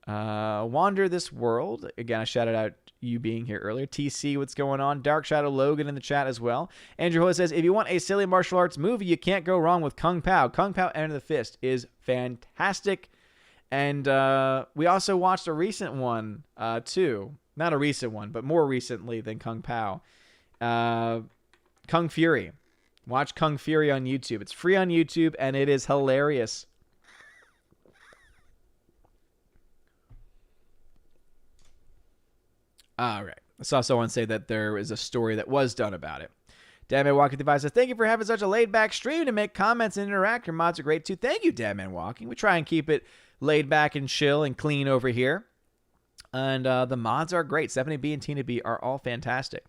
Wander This World. Again, I shouted out you being here earlier. TC, what's going on? Dark Shadow Logan in the chat as well. Andrew Hoyle says, if you want a silly martial arts movie, you can't go wrong with Kung Pao. Kung Pao Enter the Fist is fantastic. And we also watched a recent one, too. Not a recent one, but more recently than Kung Pao. Kung Fury. Watch Kung Fury on YouTube. It's free on YouTube, and it is hilarious. All right. I saw someone say that there is a story that was done about it. Deadman Walking Device says, thank you for having such a laid-back stream to make comments and interact. Your mods are great, too. Thank you, Deadman Walking. We try and keep it laid back and chill and clean over here. And the mods are great. Stephanie B and Tina B are all fantastic.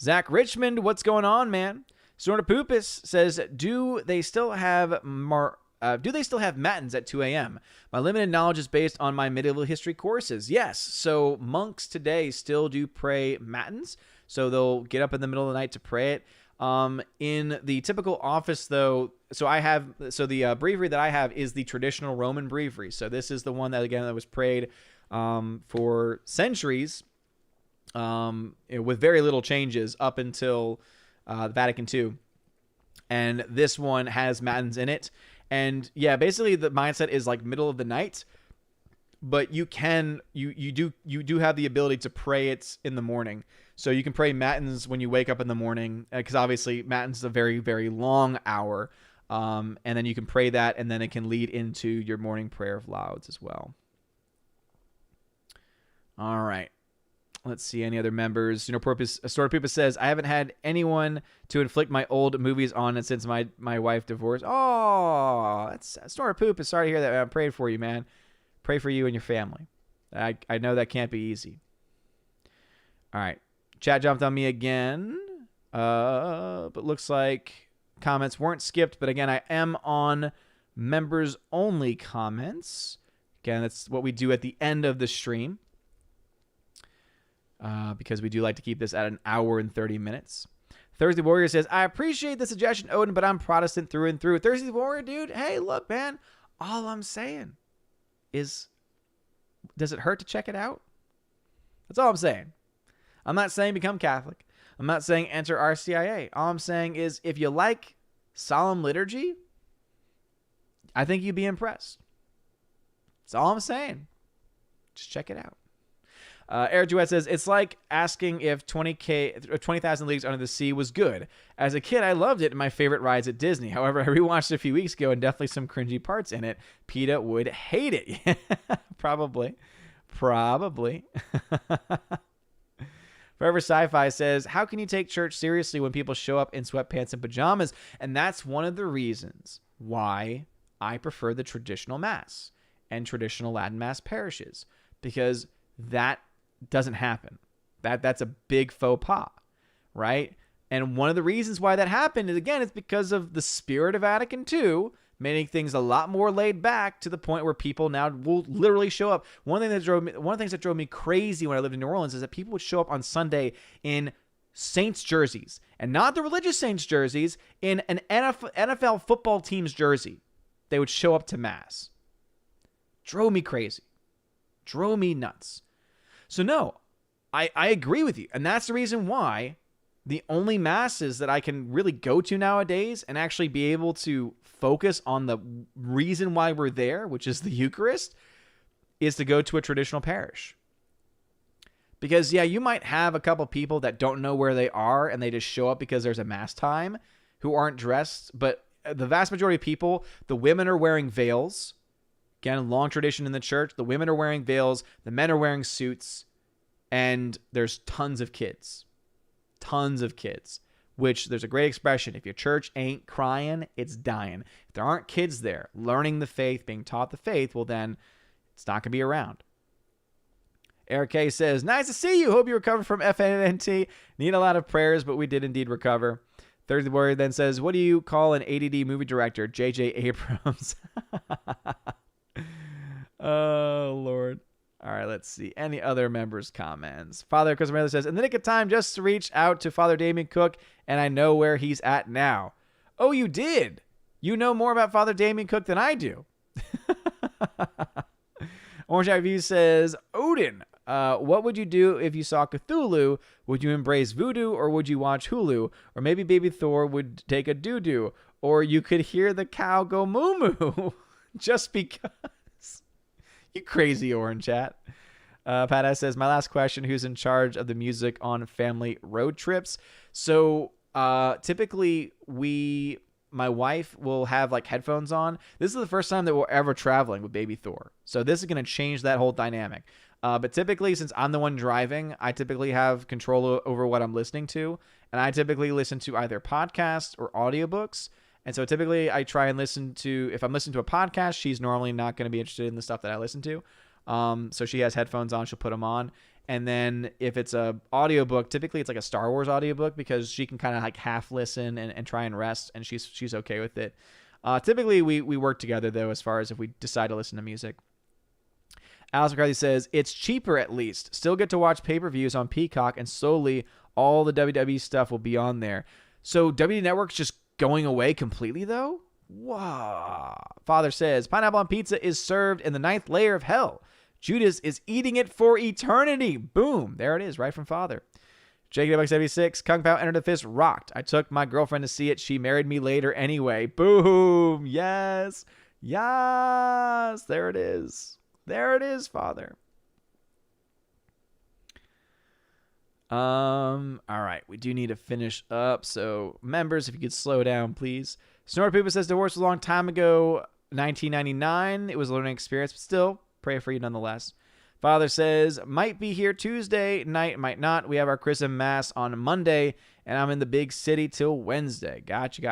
Zach Richmond, what's going on, man? Snortapoopus says, do they still have do they still have matins at 2 a.m.? My limited knowledge is based on my medieval history courses. Yes. So monks today still do pray matins. So they'll get up in the middle of the night to pray it. In the typical office, though, the breviary that I have is the traditional Roman breviary. So this is the one that, again, that was prayed for centuries with very little changes up until Vatican II. And this one has matins in it. And yeah, basically the mindset is like middle of the night, but you do have the ability to pray it in the morning. So you can pray matins when you wake up in the morning, because obviously matins is a very, very long hour. And then you can pray that, and then it can lead into your morning prayer of lauds as well. All right. Let's see any other members. Story Purpose says, I haven't had anyone to inflict my old movies on since my wife divorced. Oh, that's Story Purpose. Sorry to hear that. I'm praying for you, man. Pray for you and your family. I know that can't be easy. All right. Chat jumped on me again. But looks like comments weren't skipped. But again, I am on members only comments. Again, that's what we do at the end of the stream. Because we do like to keep this at an hour and 30 minutes. Thursday Warrior says, I appreciate the suggestion, Odin, but I'm Protestant through and through. Thursday Warrior, dude, hey, look, man, all I'm saying is, does it hurt to check it out? That's all I'm saying. I'm not saying become Catholic. I'm not saying enter RCIA. All I'm saying is, if you like solemn liturgy, I think you'd be impressed. That's all I'm saying. Just check it out. Eric Duet says, it's like asking if 20,000 Leagues Under the Sea was good. As a kid, I loved it and my favorite rides at Disney. However, I rewatched it a few weeks ago and definitely some cringy parts in it. PETA would hate it. Probably. Forever Sci-Fi says, how can you take church seriously when people show up in sweatpants and pajamas? And that's one of the reasons why I prefer the traditional Mass and traditional Latin Mass parishes. Because that doesn't happen. That's a big faux pas, right? And one of the reasons why that happened is, again, it's because of the spirit of Vatican II, making things a lot more laid back to the point where people now will literally show up. One of the things that drove me crazy when I lived in New Orleans is that people would show up on Sunday in Saints jerseys, and not the religious Saints jerseys, in an NFL football team's jersey. They would show up to Mass. Drove me crazy. Drove me nuts. So no, I agree with you. And that's the reason why the only masses that I can really go to nowadays and actually be able to focus on the reason why we're there, which is the Eucharist, is to go to a traditional parish. Because, yeah, you might have a couple people that don't know where they are and they just show up because there's a Mass time who aren't dressed. But the vast majority of people, the women are wearing veils. Again, long tradition in the church. The women are wearing veils. The men are wearing suits. And there's tons of kids. Tons of kids. Which, there's a great expression. If your church ain't crying, it's dying. If there aren't kids there learning the faith, being taught the faith, well then, it's not going to be around. Eric K says, nice to see you. Hope you recovered from FNNT. Need a lot of prayers, but we did indeed recover. Thursday Warrior then says, what do you call an ADD movie director? J.J. Abrams. Oh, Lord. All right, let's see. Any other members' comments? Father Chris Miller says, in the nick of time, just to reach out to Father Damien Cook, and I know where he's at now. Oh, you did? You know more about Father Damien Cook than I do. Orange Eye View says, Odin, what would you do if you saw Cthulhu? Would you embrace voodoo, or would you watch Hulu? Or maybe baby Thor would take a doo-doo. Or you could hear the cow go moo-moo. Just because. You crazy Orange Chat. Pat S says, my last question, who's in charge of the music on family road trips? So typically my wife will have like headphones on. This is the first time that we're ever traveling with baby Thor. So this is going to change that whole dynamic. But typically, since I'm the one driving, I typically have control over what I'm listening to. And I typically listen to either podcasts or audiobooks. And so typically I try and listen to, if I'm listening to a podcast, she's normally not going to be interested in the stuff that I listen to. So she has headphones on, she'll put them on. And then if it's a audiobook, typically it's like a Star Wars audiobook because she can kind of like half listen and try and rest, and she's okay with it. Typically, we work together, though, as far as if we decide to listen to music. Alice McCarthy says, it's cheaper at least. Still get to watch pay-per-views on Peacock, and slowly all the WWE stuff will be on there. So WWE Network's just going away completely, though? Wow. Father says, pineapple on pizza is served in the 9th layer of hell. Judas is eating it for eternity. Boom. There it is, right from Father. JKW76, Kung Pao Enter the Fist rocked. I took my girlfriend to see it. She married me later anyway. Boom. Yes. Yes. There it is. There it is, Father. All right. We do need to finish up. So, members, if you could slow down, please. Snort Poopa says divorce was a long time ago, 1999. It was a learning experience, but still, pray for you nonetheless. Father says, might be here Tuesday night, might not. We have our chrism mass on Monday, and I'm in the big city till Wednesday. Gotcha.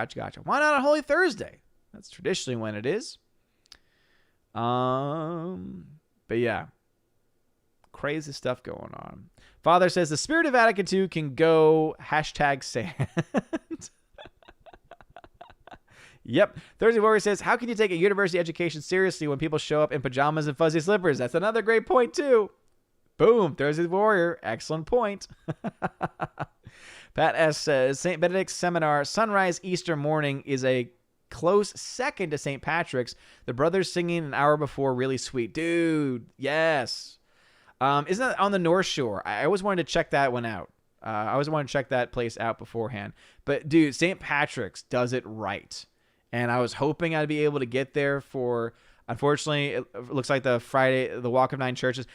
Why not on Holy Thursday? That's traditionally when it is. But yeah, crazy stuff going on. Father says the spirit of Vatican II can go #sand. Yep. Thursday Warrior says, how can you take a university education seriously when people show up in pajamas and fuzzy slippers? That's another great point, too. Boom. Thursday Warrior. Excellent point. Pat S. says, St. Benedict's Seminar Sunrise Easter morning is a close second to St. Patrick's. The brothers singing an hour before, really sweet. Dude, yes. Isn't that on the North Shore? I always wanted to check that one out. I always wanted to check that place out beforehand. But, dude, St. Patrick's does it right. And I was hoping I'd be able to get there for, unfortunately, it looks like the Friday, the Walk of Nine Churches.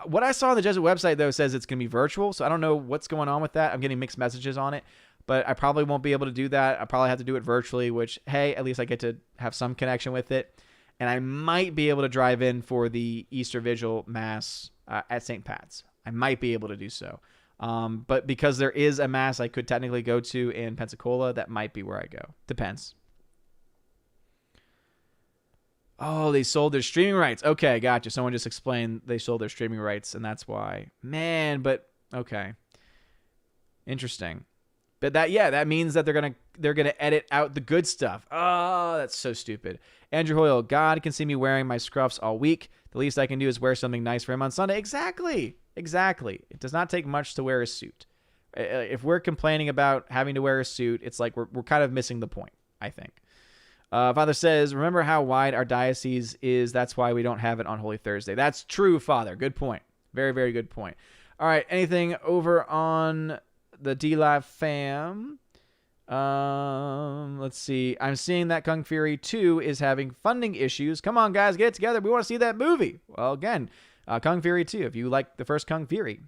What I saw on the Jesuit website, though, says it's going to be virtual. So I don't know what's going on with that. I'm getting mixed messages on it. But I probably won't be able to do that. I probably have to do it virtually, which, hey, at least I get to have some connection with it. And I might be able to drive in for the Easter Vigil Mass at St. Pat's. I might be able to do so. But because there is a Mass I could technically go to in Pensacola, that might be where I go. Depends. Oh, they sold their streaming rights. Okay, gotcha. Someone just explained they sold their streaming rights, and that's why. Man, but okay. Interesting. But that means that they're gonna edit out the good stuff. Oh, that's so stupid. Andrew Hoyle, God can see me wearing my scruffs all week. The least I can do is wear something nice for him on Sunday. Exactly. It does not take much to wear a suit. If we're complaining about having to wear a suit, it's like we're kind of missing the point, I think. Father says, remember how wide our diocese is? That's why we don't have it on Holy Thursday. That's true, Father. Good point. Very, very good point. All right. Anything over on the D-Live fam? Let's see. I'm seeing that Kung Fury 2 is having funding issues. Come on, guys. Get it together. We want to see that movie. Well, again, Kung Fury 2. If you like the first Kung Fury,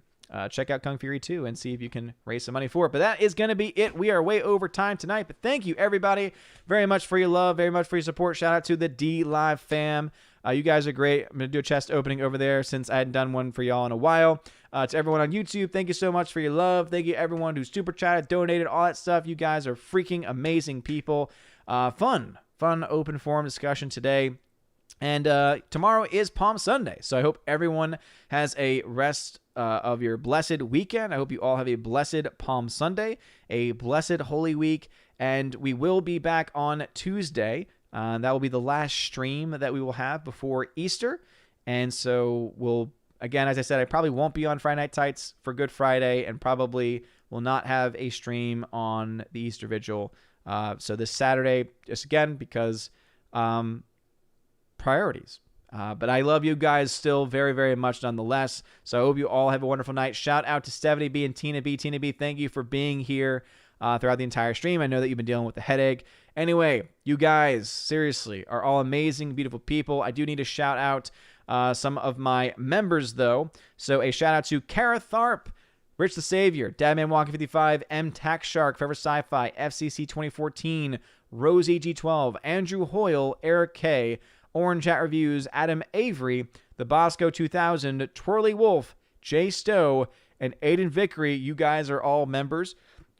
check out Kung Fury 2 and see if you can raise some money for it. But that is going to be it. We are way over time tonight. But thank you, everybody, very much for your love, very much for your support. Shout out to the D-Live fam. You guys are great. I'm going to do a chest opening over there since I hadn't done one for y'all in a while. To everyone on YouTube, thank you so much for your love. Thank you, everyone who super chatted, donated, all that stuff. You guys are freaking amazing people. Fun open forum discussion today. And tomorrow is Palm Sunday, so I hope everyone has a rest of your blessed weekend. I hope you all have a blessed Palm Sunday, a blessed Holy Week, and we will be back on Tuesday. That will be the last stream that we will have before Easter, and so we'll, again, as I said, I probably won't be on Friday Night Tights for Good Friday, and probably will not have a stream on the Easter Vigil. So this Saturday, just again, because priorities. But I love you guys still very, very much nonetheless. So I hope you all have a wonderful night. Shout out to Stephanie B and Tina B. Tina B, thank you for being here throughout the entire stream. I know that you've been dealing with the headache. Anyway, you guys, seriously, are all amazing, beautiful people. I do need to shout out some of my members, though. So a shout out to Kara Tharp, Rich the Savior, Dadman Walking 55, M Tax Shark, Forever Sci-Fi, FCC 2014, Rosie G12, Andrew Hoyle, Eric K, Orange Chat Reviews, Adam Avery, The Bosco 2000, Twirly Wolf, Jay Stowe, and Aiden Vickery. You guys are all members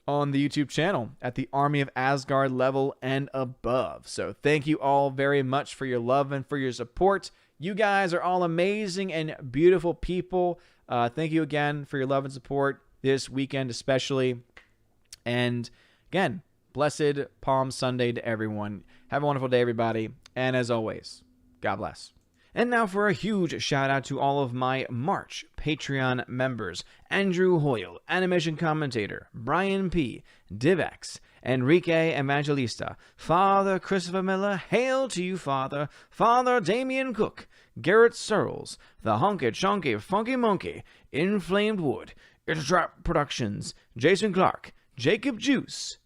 on the YouTube channel at the Army of Asgard level and above. So thank you all very much for your love and for your support. You guys are all amazing and beautiful people. Thank you again for your love and support this weekend especially. And again, blessed Palm Sunday to everyone. Have a wonderful day, everybody. And as always, God bless. And now for a huge shout out to all of my March Patreon members: Andrew Hoyle, Animation Commentator, Brian P., Divex, Enrique Evangelista, Father Christopher Miller, hail to you, Father, Father Damian Cook, Garrett Searles, The Honky Chonky Funky Monkey, Inflamed Wood, It's a Trap Productions, Jason Clark, Jacob Juice,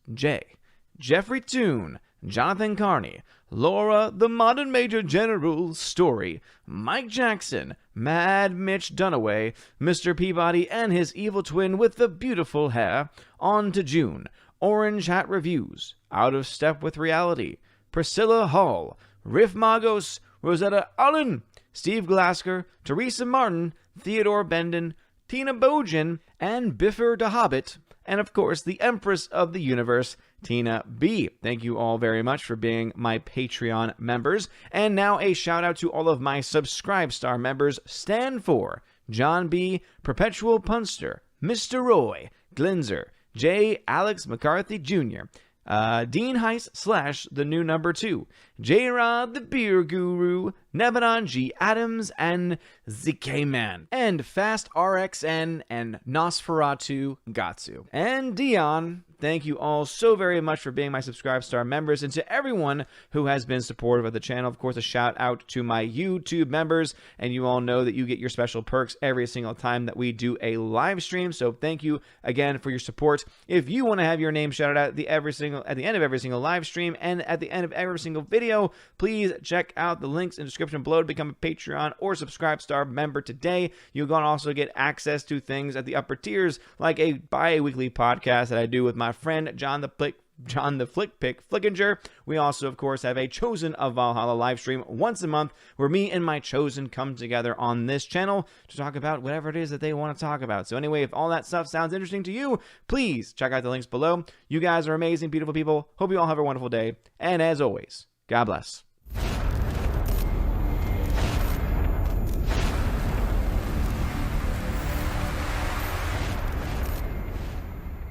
Jeffrey Toon, Jonathan Carney, Laura the Modern Major General Story, Mike Jackson, Mad Mitch Dunaway, Mr. Peabody and his evil twin with the beautiful hair, on to June, Orange Hat Reviews, Out of Step with Reality, Priscilla Hall, Riff Magos, Rosetta Allen, Steve Glasker, Teresa Martin, Theodore Bendon, Tina Bojan, and Biffer the Hobbit, and of course the Empress of the Universe, Tina B. Thank you all very much for being my Patreon members. And now a shout out to all of my Subscribe Star members: Stan 4, John B., Perpetual Punster, Mr. Roy, Glinzer, J. Alex McCarthy Jr., Dean Heiss / the new number 2, J-Rod the Beer Guru, Nebanon G. Adams, and ZK-Man, and Fast RXN, and Nosferatu Gatsu. And Dion, thank you all so very much for being my Subscribe Star members, and to everyone who has been supportive of the channel. Of course, a shout out to my YouTube members, and you all know that you get your special perks every single time that we do a live stream, so thank you again for your support. If you want to have your name shouted out at the end of every single live stream and at the end of every single video, please check out the links in the description below to become a Patreon or Subscribe Star member today. You're going to also get access to things at the upper tiers, like a bi-weekly podcast that I do with my friend John the Flick Pick Flickinger. We also, of course, have a Chosen of Valhalla live stream once a month where me and my Chosen come together on this channel to talk about whatever it is that they want to talk about. So anyway, if all that stuff sounds interesting to you, please check out the links below. You guys are amazing, beautiful people. Hope you all have a wonderful day. And as always, God bless.